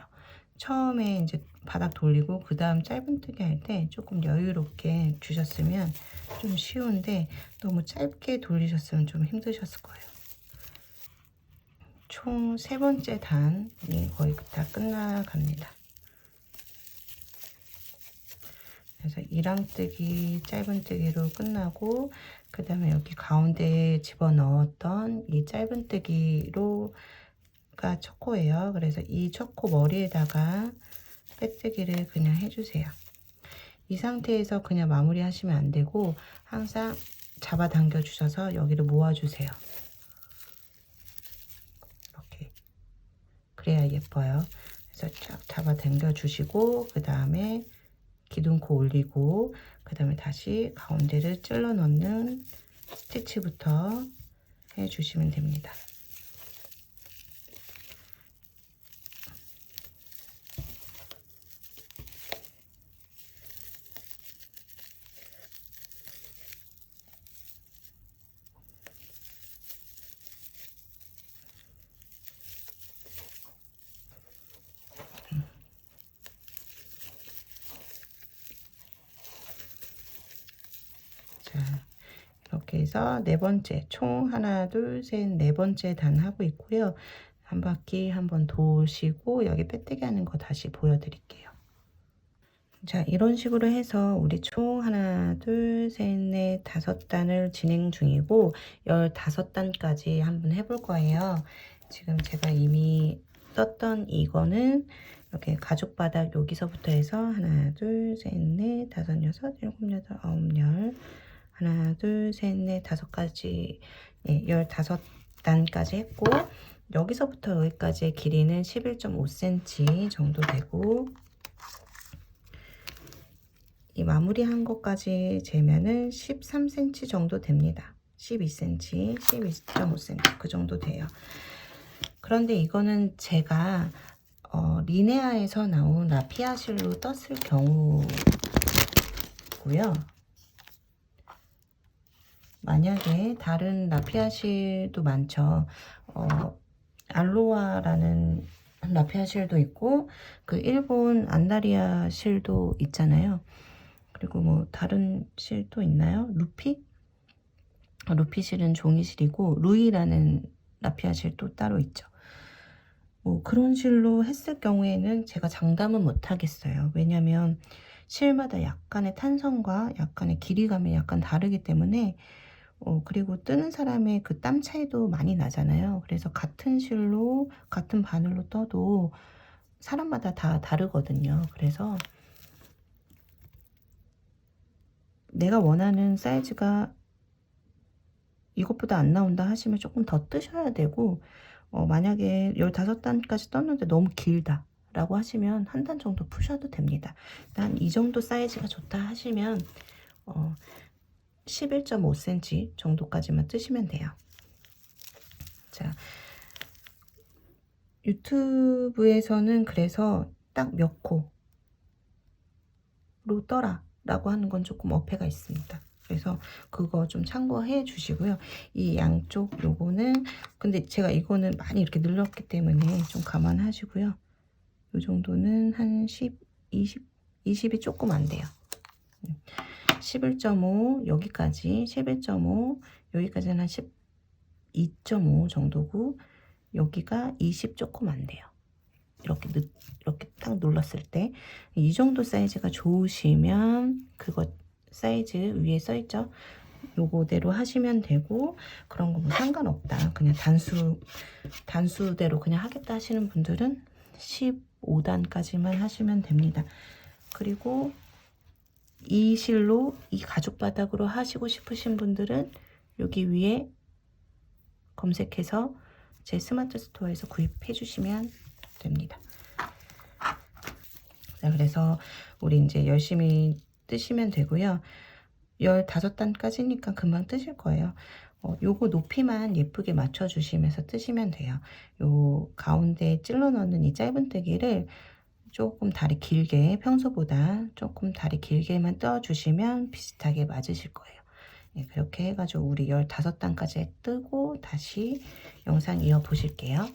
처음에 이제 바닥 돌리고 그 다음 짧은뜨기 할 때 조금 여유롭게 주셨으면 좀 쉬운데, 너무 짧게 돌리셨으면 좀 힘드셨을 거예요. 총 세 번째 단이 거의 다 끝나갑니다. 그래서 이랑뜨기, 짧은뜨기로 끝나고, 그 다음에 여기 가운데에 집어넣었던 이 짧은뜨기로가 첫 코예요. 그래서 이 첫 코 머리에다가 빼뜨기를 그냥 해주세요. 이 상태에서 그냥 마무리 하시면 안 되고, 항상 잡아당겨 주셔서 여기를 모아주세요. 이렇게. 그래야 예뻐요. 여기서 쫙 잡아 당겨 주시고 그 다음에 기둥코 올리고 그 다음에 다시 가운데를 찔러 넣는 스티치부터 해 주시면 됩니다. 자, 이렇게 해서 네 번째 총 하나 둘 셋 네 번째 단 하고 있고요. 한 바퀴 한번 도시고 여기 빼뜨기 하는 거 다시 보여드릴게요. 자, 이런 식으로 해서 우리 총 하나 둘 셋 넷 다섯 단을 진행 중이고 15단까지 한번 해볼 거예요. 지금 제가 이미 떴던 이거는 이렇게 가죽 바닥 여기서부터 해서 하나 둘 셋 넷 다섯 여섯 일곱 여덟 아홉 열 하나 둘 셋 넷 다섯 가지 15단까지 했고 여기서부터 여기까지의 길이는 11.5cm 정도 되고 이 마무리한 것까지 재면은 13cm 정도 됩니다. 12cm, 12.5cm 그 정도 돼요. 그런데 이거는 제가 리네아에서 나온 라피아 실로 떴을 경우고요. 만약에 다른 라피아 실도 많죠. 알로아라는 라피아 실도 있고 그 일본 안다리아 실도 있잖아요. 그리고 뭐 다른 실도 있나요? 루피? 루피 실은 종이 실이고 루이라는 라피아 실도 따로 있죠. 뭐 그런 실로 했을 경우에는 제가 장담은 못 하겠어요. 왜냐면 실마다 약간의 탄성과 약간의 길이감이 약간 다르기 때문에 그리고 뜨는 사람의 그 땀 차이도 많이 나잖아요. 그래서 같은 실로 같은 바늘로 떠도 사람마다 다 다르거든요. 그래서 내가 원하는 사이즈가 이것보다 안 나온다 하시면 조금 더 뜨셔야 되고 만약에 15단까지 떴는데 너무 길다 라고 하시면 한 단 정도 푸셔도 됩니다. 난 이 정도 사이즈가 좋다 하시면 11.5cm 정도까지만 뜨시면 돼요. 자, 유튜브에서는 그래서 딱 몇 코로 떠라 라고 하는 건 조금 어폐가 있습니다. 그래서 그거 좀 참고해 주시고요. 이 양쪽 요거는 근데 제가 이거는 많이 이렇게 늘렸기 때문에 좀 감안하시고요. 요 정도는 한 10, 20이 조금 안 돼요. 11.5 여기까지 11.5 여기까지는 한 12.5 정도고 여기가 20 조금 안 돼요. 이렇게 딱 눌렀을 때 이 정도 사이즈가 좋으시면 그거 사이즈 위에 써있죠. 요거대로 하시면 되고 그런 거 뭐 상관없다. 그냥 단수대로 그냥 하겠다 하시는 분들은 15단까지만 하시면 됩니다. 그리고 이 실로 이 가죽 바닥으로 하시고 싶으신 분들은 여기 위에 검색해서 제 스마트 스토어에서 구입해 주시면 됩니다. 자, 그래서 우리 이제 열심히 뜨시면 되고요. 15단까지니까 금방 뜨실 거예요. 요거 높이만 예쁘게 맞춰 주시면서 뜨시면 돼요. 요 가운데 찔러 넣는 이 짧은뜨기를 조금 다리 길게 평소보다 조금 다리 길게만 떠 주시면 비슷하게 맞으실 거예요. 네, 그렇게 해가지고 우리 15단까지 뜨고 다시 영상 이어 보실게요.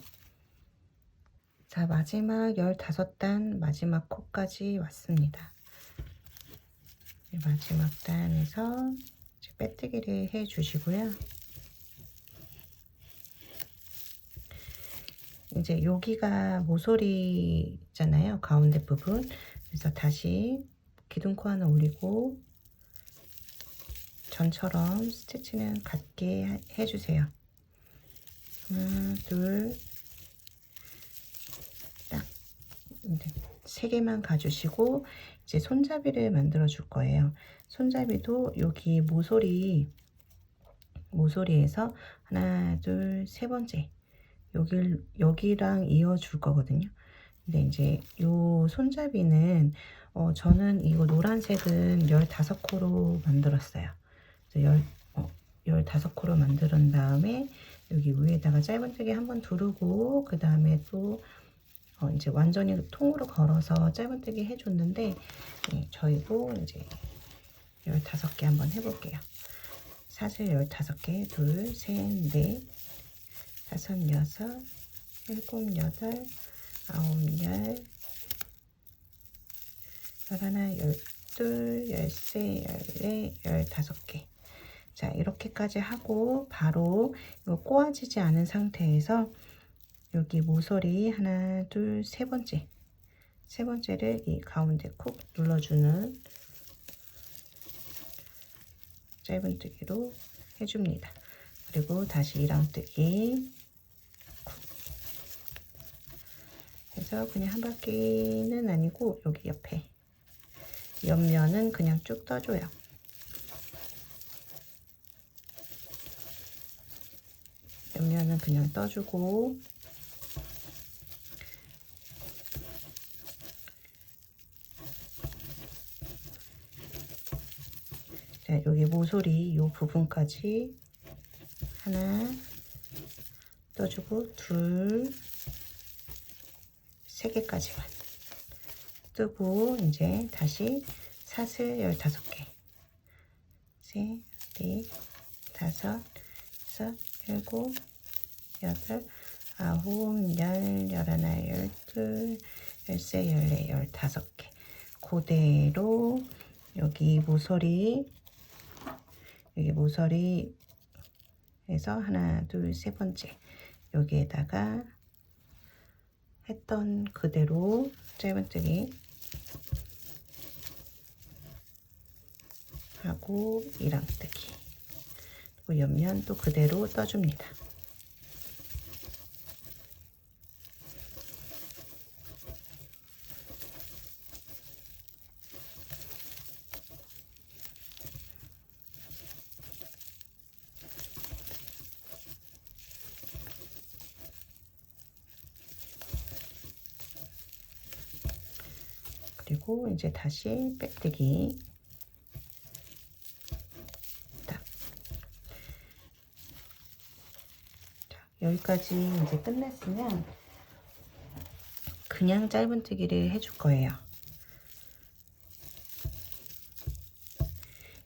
자, 마지막 15단 마지막 코까지 왔습니다. 마지막 단에서 이제 빼뜨기를 해 주시고요. 이제 여기가 모서리잖아요. 가운데 부분. 그래서 다시 기둥코 하나 올리고 전처럼 스티치는 같게 해주세요. 하나, 둘, 딱 3개만 가주시고 이제 손잡이를 만들어 줄 거예요. 손잡이도 여기 모서리에서 하나, 둘, 세 번째 여기랑 이어 줄 거거든요. 근데 이제 요 손잡이는 저는 이거 노란색은 15코로 만들었어요. 그래서 15코로 만든 다음에 여기 위에다가 짧은뜨기 한번 두르고 그 다음에 또 이제 완전히 통으로 걸어서 짧은뜨기 해줬는데 저희도 이제 15개 한번 해볼게요. 사슬 15개, 둘, 셋, 넷, 다섯, 여섯, 일곱, 여덟, 아홉, 열, 열하나, 열둘, 열세, 열네, 15개. 자, 이렇게까지 하고 바로 이거 꼬아지지 않은 상태에서 여기 모서리 하나, 둘, 세 번째를 이 가운데 콕 눌러주는 짧은뜨기로 해줍니다. 그리고 다시 2랑뜨기 해서 그냥 한 바퀴는 아니고 여기 옆에 옆면은 그냥 쭉 떠줘요. 옆면은 그냥 떠주고 자, 여기 모서리 이 부분까지 하나 떠주고 둘, 세 개까지만 뜨고 이제 다시 사슬 15개 셋, 넷, 다섯, 여섯, 일곱, 여덟, 아홉, 열, 열하나, 열둘, 열세, 열네, 15개 그대로 여기 모서리에서 하나, 둘, 세 번째 여기에다가 했던 그대로 짧은뜨기 하고 2랑뜨기 그리고 옆면 또 그대로 떠줍니다. 그리고 이제 다시 빼뜨기 딱. 자, 여기까지 이제 끝냈으면 그냥 짧은뜨기를 해줄 거예요.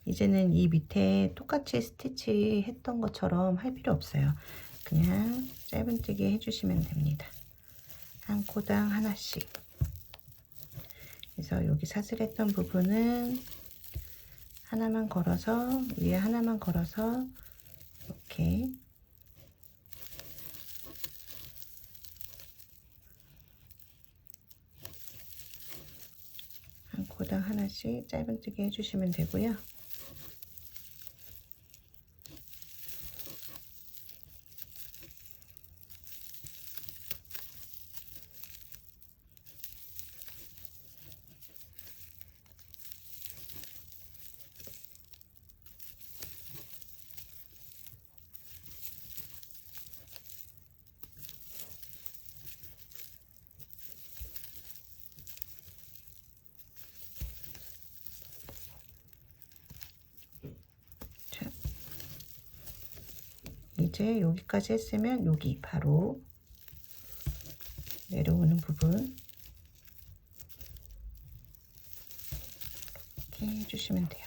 이제는 이 밑에 똑같이 스티치 했던 것처럼 할 필요 없어요. 그냥 짧은뜨기 해주시면 됩니다. 한 코당 하나씩. 그래서 여기 사슬했던 부분은 하나만 걸어서 위에 하나만 걸어서 이렇게 한 코당 하나씩 짧은뜨기 해주시면 되고요. 이제 여기까지 했으면 여기 바로 내려오는 부분 이렇게 해주시면 돼요.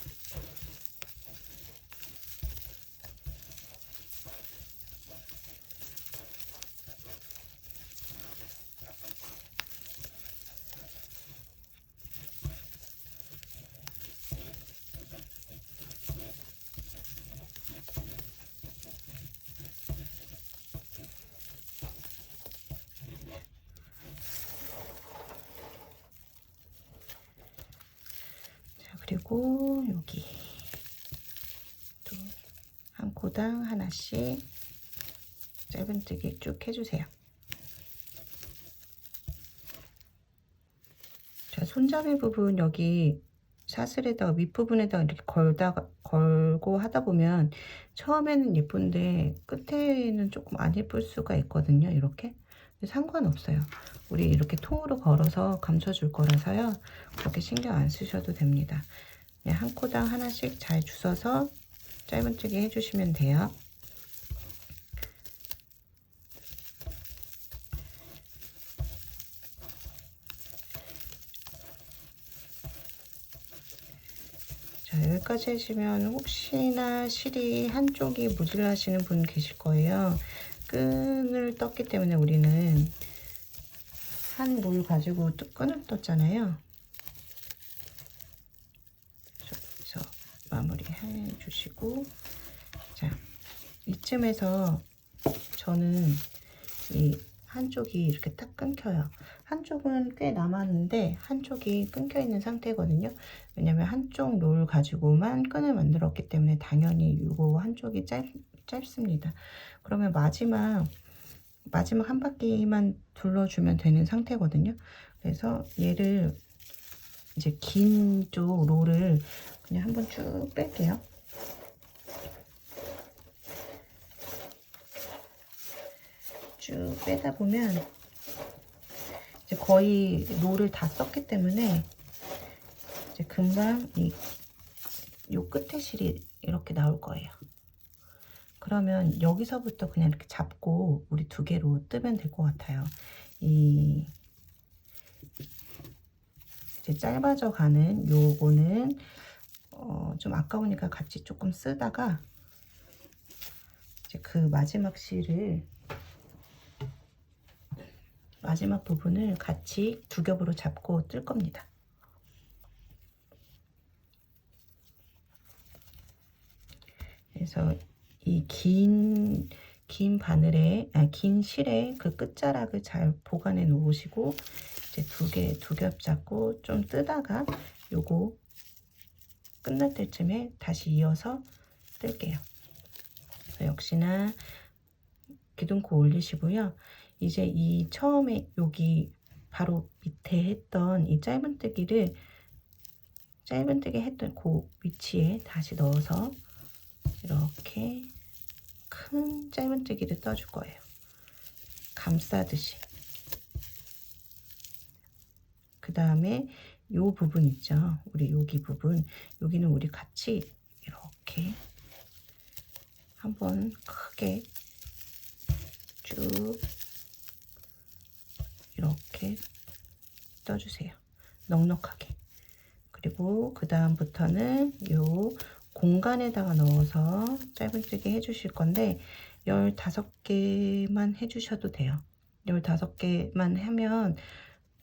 그리고 여기 또 한 코당 하나씩 짧은뜨기 쭉 해주세요. 자, 손잡이 부분 여기 사슬에다가 윗부분에다가 이렇게 걸고 하다 보면 처음에는 예쁜데 끝에는 조금 안 예쁠 수가 있거든요. 이렇게. 근데 상관없어요. 우리 이렇게 통으로 걸어서 감춰줄 거라서요. 그렇게 신경 안 쓰셔도 됩니다. 그냥 한 코당 하나씩 잘 주워서 짧은뜨기 해주시면 돼요. 자, 여기까지 해주시면 혹시나 실이 한쪽이 모질라시는 분 계실 거예요. 끈을 떴기 때문에 우리는 한 롤 가지고 끈을 떴잖아요. 여기서 마무리 해주시고, 자, 이쯤에서 저는 이 한쪽이 이렇게 딱 끊겨요. 한쪽은 꽤 남았는데 한쪽이 끊겨 있는 상태거든요. 왜냐면 한쪽 롤 가지고만 끈을 만들었기 때문에 당연히 이거 한쪽이 짧습니다. 그러면 마지막 한 바퀴만 둘러주면 되는 상태거든요. 그래서 얘를 이제 긴 쪽 롤을 그냥 한번 쭉 뺄게요. 쭉 빼다 보면 이제 거의 롤을 다 썼기 때문에 이제 금방 요 끝에 실이 이렇게 나올 거예요. 그러면 여기서부터 그냥 이렇게 잡고 우리 두 개로 뜨면 될 것 같아요. 이제 짧아져 가는 요거는 좀 아까우니까 같이 조금 쓰다가 이제 그 마지막 실을 마지막 부분을 같이 두 겹으로 잡고 뜰 겁니다. 그래서 이 긴 바늘에, 긴 실에 그 끝자락을 잘 보관해 놓으시고, 이제 두 겹 잡고 좀 뜨다가 요거 끝날 때쯤에 다시 이어서 뜰게요. 역시나 기둥코 올리시고요. 이제 이 처음에 여기 바로 밑에 했던 이 짧은뜨기 했던 그 위치에 다시 넣어서 이렇게 큰 짧은뜨기를 떠줄 거예요. 감싸듯이. 그 다음에 요 부분 있죠. 우리 여기 부분. 여기는 우리 같이 이렇게 한번 크게 쭉 이렇게 떠주세요. 넉넉하게. 그리고 그 다음부터는 요 공간에다가 넣어서 짧은뜨기 해주실 건데 15개만 해주셔도 돼요. 15개만 하면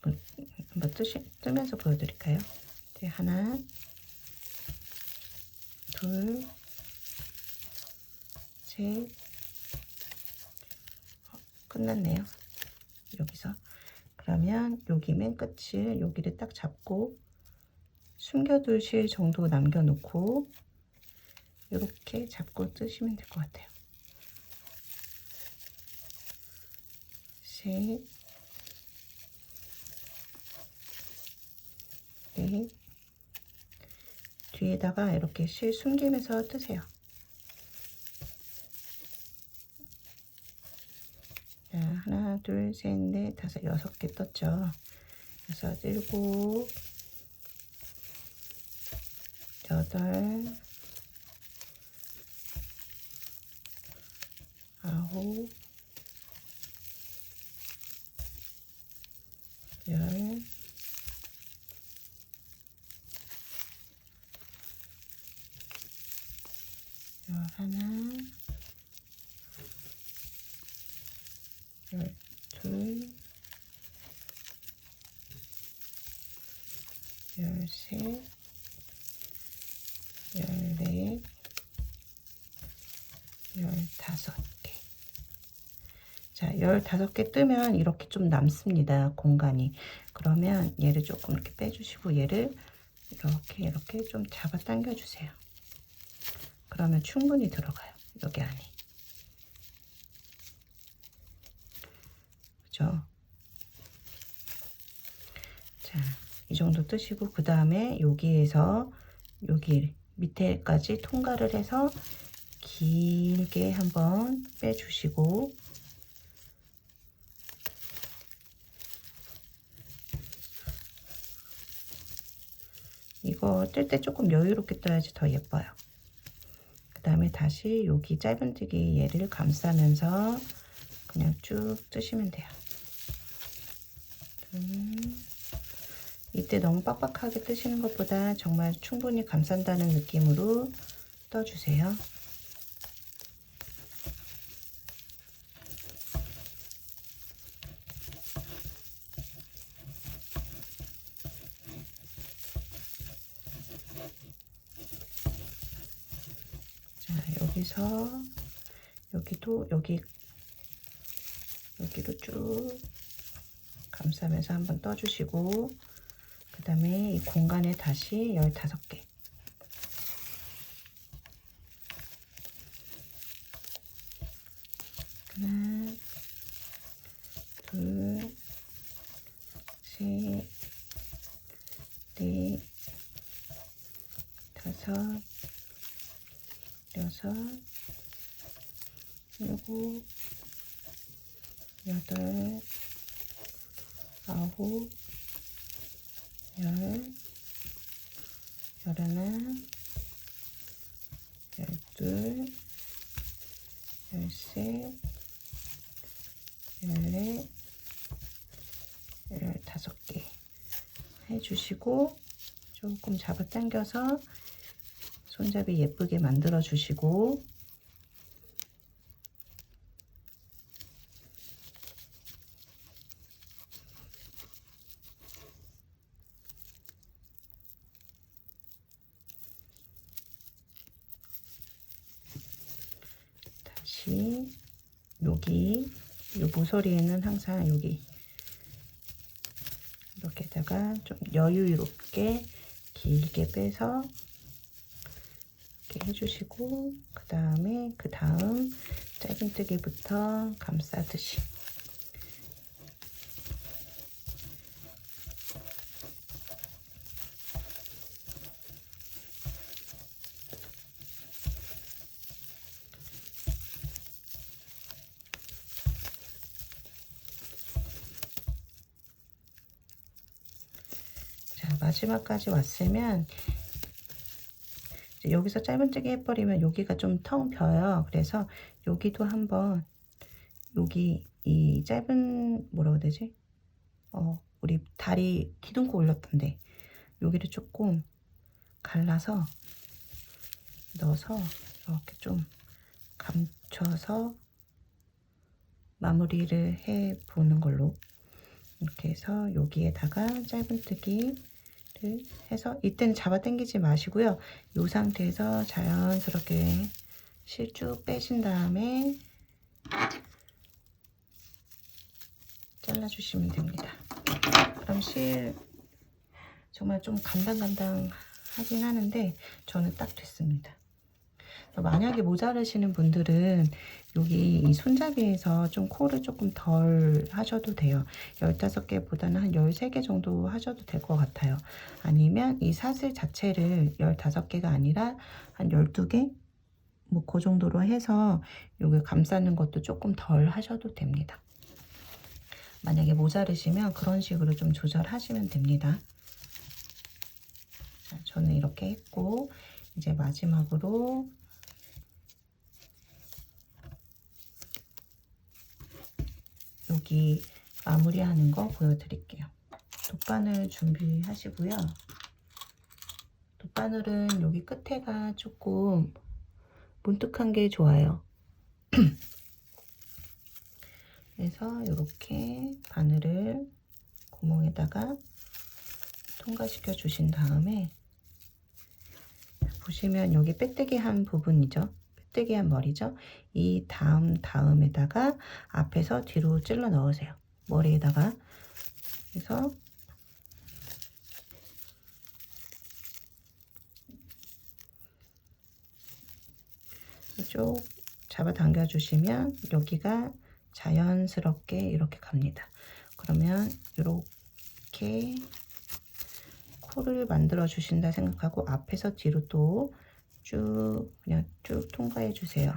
한번 뜨면서 보여드릴까요? 네, 하나, 둘, 셋, 끝났네요. 여기서. 그러면 여기 맨 끝을 여기를 딱 잡고 숨겨둘 실 정도 남겨놓고 이렇게 잡고 뜨시면 될 것 같아요. 셋, 넷, 뒤에다가 이렇게 실 숨기면서 뜨세요. 자, 하나, 둘, 셋, 넷, 다섯, 6개 떴죠. 6, 7, 8, 9, 10, 11, 12, 13, 14, 15개. 자, 15개 뜨면 이렇게 좀 남습니다. 공간이. 그러면 얘를 조금 이렇게 빼주시고 얘를 이렇게 좀 잡아 당겨 주세요. 그러면 충분히 들어가요. 여기 안에. 그죠? 자, 이 정도 뜨시고 그 다음에 여기에서 여기 밑에까지 통과를 해서 길게 한번 빼주시고 이거 뜰 때 조금 여유롭게 떠야지 더 예뻐요. 그 다음에 다시 여기 짧은뜨기 얘를 감싸면서 그냥 쭉 뜨시면 돼요. 이때 너무 빡빡하게 뜨시는 것보다 정말 충분히 감싼다는 느낌으로 떠주세요. 자, 여기서 여기로 쭉 감싸면서 한번 떠주시고, 그 다음에 이 공간에 다시 15개. 하나, 둘, 셋, 넷, 다섯, 여섯, 일곱, 여덟, 아홉, 열, 열하나, 열둘, 열셋, 열넷, 15개 해주시고, 조금 잡아당겨서 손잡이 예쁘게 만들어 주시고, 다시 여기 이 모서리에는 항상 여기 이렇게다가 좀 여유롭게 길게 빼서 이렇게 해주시고, 그 다음 짧은뜨기부터 감싸듯이 마지막까지 왔으면 이제 여기서 짧은뜨기 해버리면 여기가 좀 텅 벼요. 그래서 여기도 한번 여기 이 짧은 뭐라고 해야 되지? 우리 다리 기둥코 올렸던데 여기를 조금 갈라서 넣어서 이렇게 좀 감춰서 마무리를 해 보는 걸로, 이렇게 해서 여기에다가 짧은뜨기를 해서, 이때는 잡아 당기지 마시고요. 이 상태에서 자연스럽게 실 쭉 빼신 다음에 잘라주시면 됩니다. 그럼 실 정말 좀 간당간당 하긴 하는데 저는 딱 됐습니다. 만약에 모자르시는 분들은 여기 이 손잡이에서 좀 코를 조금 덜 하셔도 돼요. 15개보다는 한 13개 정도 하셔도 될 것 같아요. 아니면 이 사슬 자체를 15개가 아니라 한 12개? 뭐 그 정도로 해서 여기 감싸는 것도 조금 덜 하셔도 됩니다. 만약에 모자르시면 그런 식으로 좀 조절하시면 됩니다. 자, 저는 이렇게 했고, 이제 마지막으로 여기 마무리하는 거 보여드릴게요. 돗바늘 준비하시고요. 돗바늘은 여기 끝에가 조금 문득한 게 좋아요. 그래서 이렇게 바늘을 구멍에다가 통과시켜 주신 다음에, 보시면 여기 빼뜨기 한 부분이죠. 빼뜨기 한 머리죠. 이 다음에다가 앞에서 뒤로 찔러 넣으세요. 머리에다가. 그래서 쭉 잡아 당겨 주시면 여기가 자연스럽게 이렇게 갑니다. 그러면 이렇게 코를 만들어 주신다 생각하고 앞에서 뒤로 또 쭉 그냥 쭉 통과해 주세요.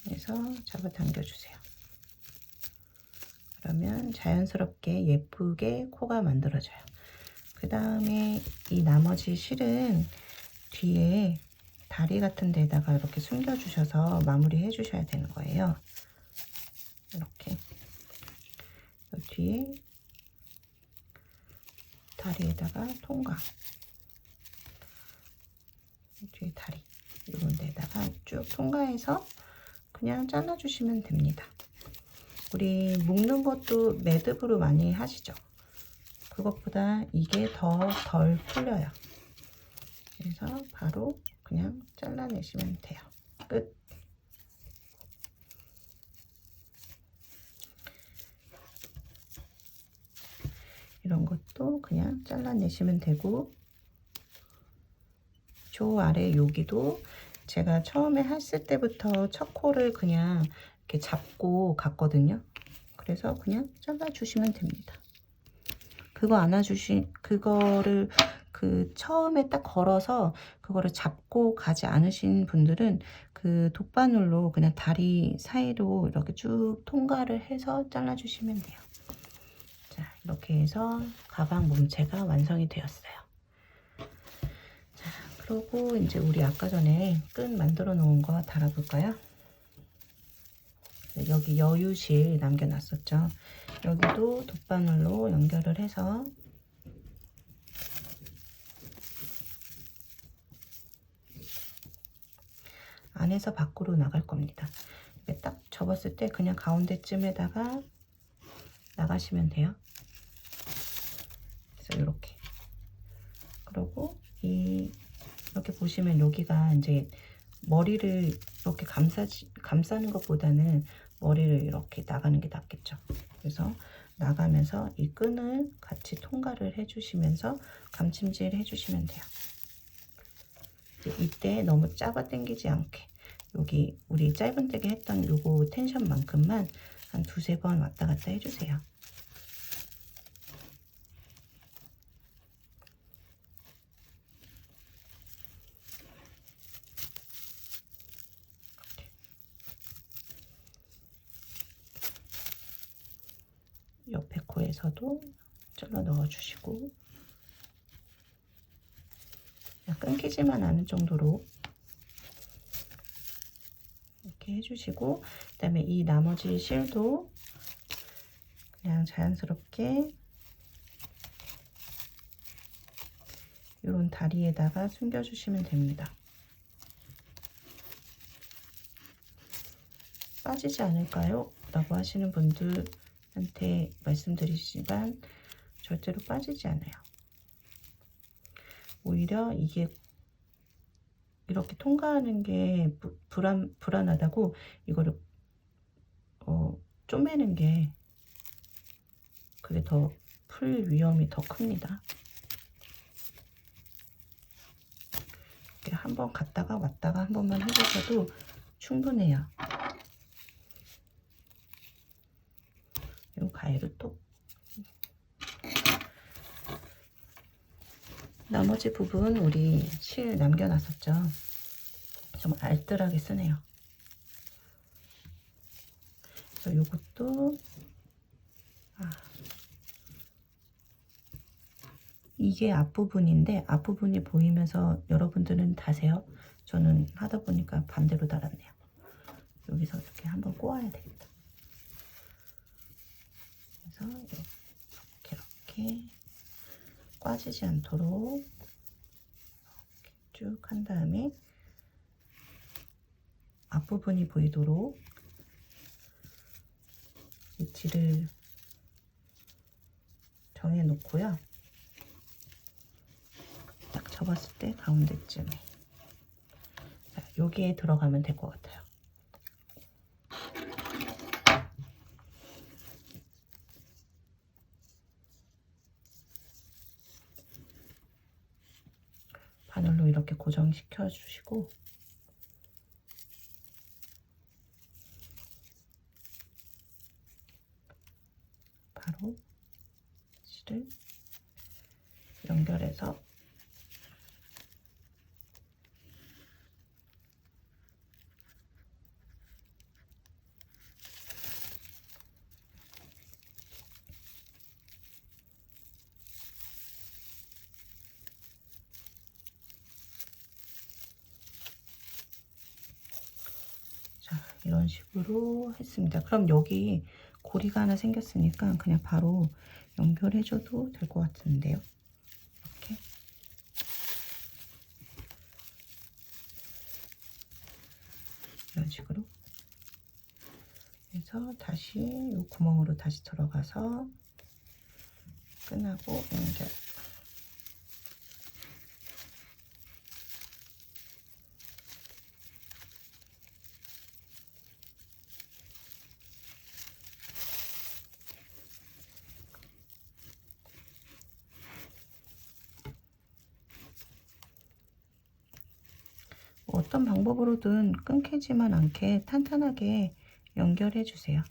그래서 잡아 당겨 주세요. 그러면 자연스럽게 예쁘게 코가 만들어져요. 그 다음에 이 나머지 실은 뒤에 다리 같은 데다가 이렇게 숨겨 주셔서 마무리 해 주셔야 되는 거예요. 이렇게 뒤에 다리에다가 통과, 뒤에 다리 이런 데다가 쭉 통과해서 그냥 잘라 주시면 됩니다. 우리 묶는 것도 매듭으로 많이 하시죠? 그것보다 이게 더 덜 풀려요. 그래서 바로 그냥 잘라내시면 돼요. 끝. 이런 것도 그냥 잘라내시면 되고, 저 아래 여기도 제가 처음에 했을 때부터 첫 코를 그냥 이렇게 잡고 갔거든요. 그래서 그냥 잘라주시면 됩니다. 그거를 처음에 딱 걸어서 그거를 잡고 가지 않으신 분들은 그 돗바늘로 그냥 다리 사이로 이렇게 쭉 통과를 해서 잘라주시면 돼요. 자, 이렇게 해서 가방 몸체가 완성이 되었어요. 자, 그리고 이제 우리 아까 전에 끈 만들어 놓은 거 달아볼까요? 여기 여유실 남겨놨었죠. 여기도 돗바늘로 연결을 해서 안에서 밖으로 나갈 겁니다. 딱 접었을 때 그냥 가운데쯤에다가 나가시면 돼요. 그래서 이렇게. 그리고 이렇게 보시면 여기가 이제 머리를 이렇게 감싸는 것보다는 머리를 이렇게 나가는 게 낫겠죠. 그래서 나가면서 이 끈을 같이 통과를 해주시면서 감침질 해주시면 돼요. 이때 너무 잡아 당기지 않게 여기 우리 짧은데게 했던 요거 텐션만큼만 한 2-3번 왔다 갔다 해주세요. 옆에 코에서도 잘라 넣어주시고 끊기지만 않을 정도로 이렇게 해주시고, 그 다음에 이 나머지 실도 그냥 자연스럽게 이런 다리에다가 숨겨주시면 됩니다. 빠지지 않을까요? 라고 하시는 분들한테 말씀드리지만 절대로 빠지지 않아요. 오히려 이게 이렇게 통과하는 게 불안하다고 이거를 쪼매는 게 그게 더 풀 위험이 더 큽니다. 이렇게 한번 갔다가 왔다가 한 번만 해주셔도 충분해요. 이 가위로 또 나머지 부분 우리 실 남겨놨었죠. 좀 알뜰하게 쓰네요. 그래서 요것도 이게 앞부분인데 앞부분이 보이면서 여러분들은 다세요. 저는 하다 보니까 반대로 달았네요. 여기서 이렇게 한번 꼬아야 되겠다. 그래서 이렇게 빠지지 않도록 쭉 한 다음에 앞부분이 보이도록 위치를 정해 놓고요. 딱 접었을 때 가운데쯤에 여기에 들어가면 될 것 같아요. 바늘로 이렇게 고정시켜 주시고 바로 실을 연결해서 이런 식으로 했습니다. 그럼 여기 고리가 하나 생겼으니까 그냥 바로 연결해줘도 될 것 같은데요. 이렇게. 이런 식으로 해서 다시 이 구멍으로 다시 들어가서 끈하고 연결. 어떤 방법으로든 끊기지만 않게 탄탄하게 연결해 주세요.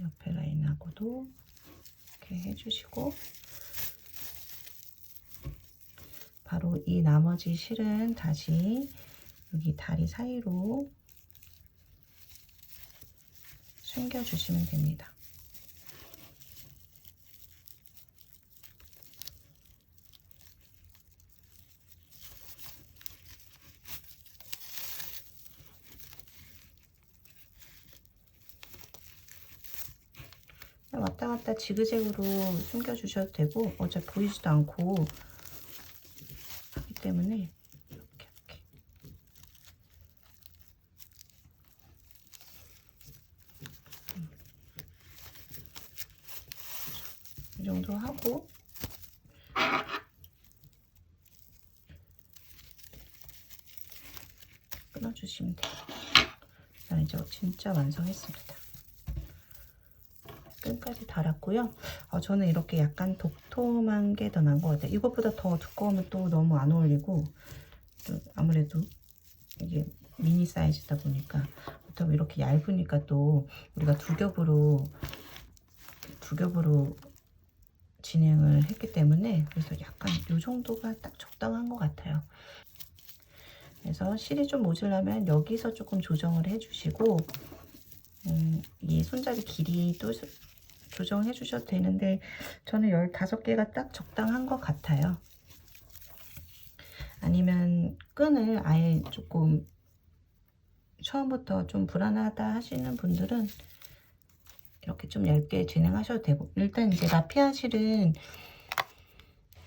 옆에 라인하고도 이렇게 해주시고, 바로 이 나머지 실은 다시 여기 다리 사이로 숨겨주시면 됩니다. 왔다 갔다 지그재그로 숨겨주셔도 되고, 어차피 보이지도 않고 하기 때문에 이렇게 이 정도 하고, 끊어주시면 돼요. 자, 이제 진짜 완성했습니다. 끈까지 달았고요. 저는 이렇게 약간 도톰한 게 더 나은 것 같아요. 이것보다 더 두꺼우면 또 너무 안 어울리고, 또 아무래도 이게 미니 사이즈다 보니까, 또 이렇게 얇으니까 또 우리가 두 겹으로 진행을 했기 때문에, 그래서 약간 이 정도가 딱 적당한 것 같아요. 그래서 실이 좀 모자라면 여기서 조금 조정을 해주시고, 이 손잡이 길이도 조정해 주셔도 되는데, 저는 15개가 딱 적당한 것 같아요. 아니면 끈을 아예 조금 처음부터 좀 불안하다 하시는 분들은 이렇게 좀 얇게 진행하셔도 되고, 일단 이제 라피아 실은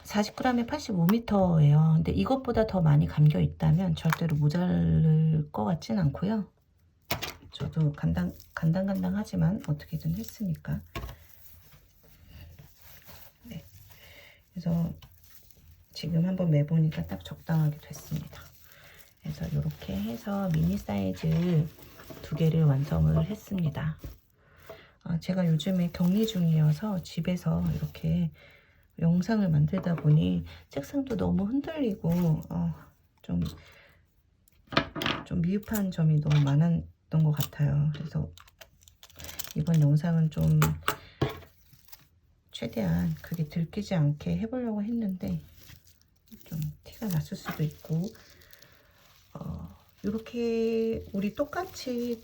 40g에 85m예요. 근데 이것보다 더 많이 감겨 있다면 절대로 모자랄 것 같진 않고요. 저도 간당간당하지만 어떻게든 했으니까. 네. 그래서 지금 한번 매보니까 딱 적당하게 됐습니다. 그래서 이렇게 해서 미니 사이즈 2개를 완성을 했습니다. 제가 요즘에 격리 중이어서 집에서 이렇게 영상을 만들다 보니 책상도 너무 흔들리고 좀 미흡한 점이 너무 많았던 것 같아요. 그래서 이번 영상은 좀 최대한 그게 들키지 않게 해보려고 했는데, 좀 티가 났을 수도 있고, 이렇게 우리 똑같은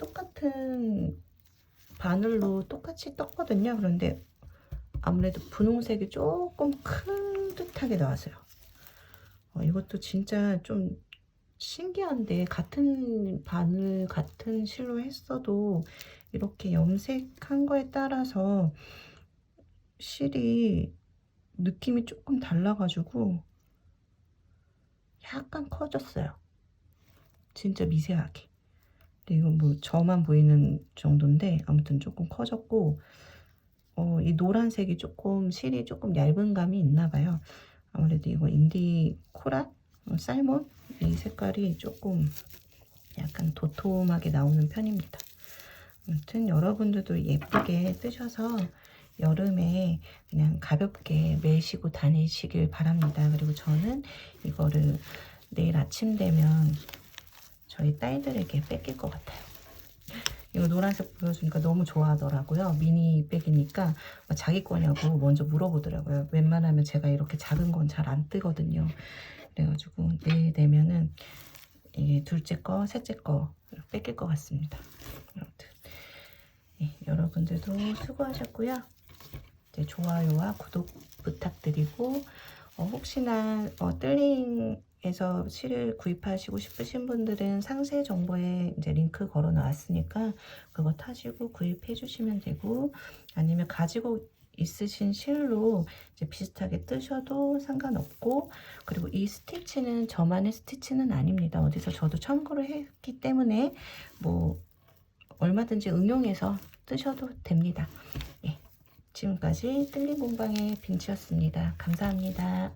바늘로 똑같이 떴거든요. 그런데 아무래도 분홍색이 조금 큰 듯하게 나왔어요. 이것도 진짜 좀 신기한데, 같은 바늘 같은 실로 했어도 이렇게 염색한 거에 따라서 실이 느낌이 조금 달라가지고 약간 커졌어요. 진짜 미세하게. 이거 뭐 저만 보이는 정도인데 아무튼 조금 커졌고, 이 노란색이 조금 실이 조금 얇은 감이 있나 봐요. 아무래도 이거 인디 코랄, 살몬 이 색깔이 조금 약간 도톰하게 나오는 편입니다. 아무튼 여러분들도 예쁘게 뜨셔서 여름에 그냥 가볍게 매시고 다니시길 바랍니다. 그리고 저는 이거를 내일 아침 되면 저희 딸들에게 뺏길 것 같아요. 이거 노란색 보여주니까 너무 좋아하더라고요. 미니 백이니까 자기 거냐고 먼저 물어보더라고요. 웬만하면 제가 이렇게 작은 건 잘 안 뜨거든요. 그래가지고 내일 되면은 이게 둘째 거, 셋째 거 뺏길 것 같습니다. 아무튼 여러분들도 수고하셨고요. 이제 좋아요와 구독 부탁드리고 혹시나 뜰링에서 실을 구입하시고 싶으신 분들은 상세 정보에 이제 링크 걸어 놨으니까 그거 타시고 구입해 주시면 되고, 아니면 가지고 있으신 실로 이제 비슷하게 뜨셔도 상관없고, 그리고 이 스티치는 저만의 스티치는 아닙니다. 어디서 저도 참고를 했기 때문에 뭐 얼마든지 응용해서 뜨셔도 됩니다. 예, 지금까지 뜰링 공방의 빈치였습니다. 감사합니다.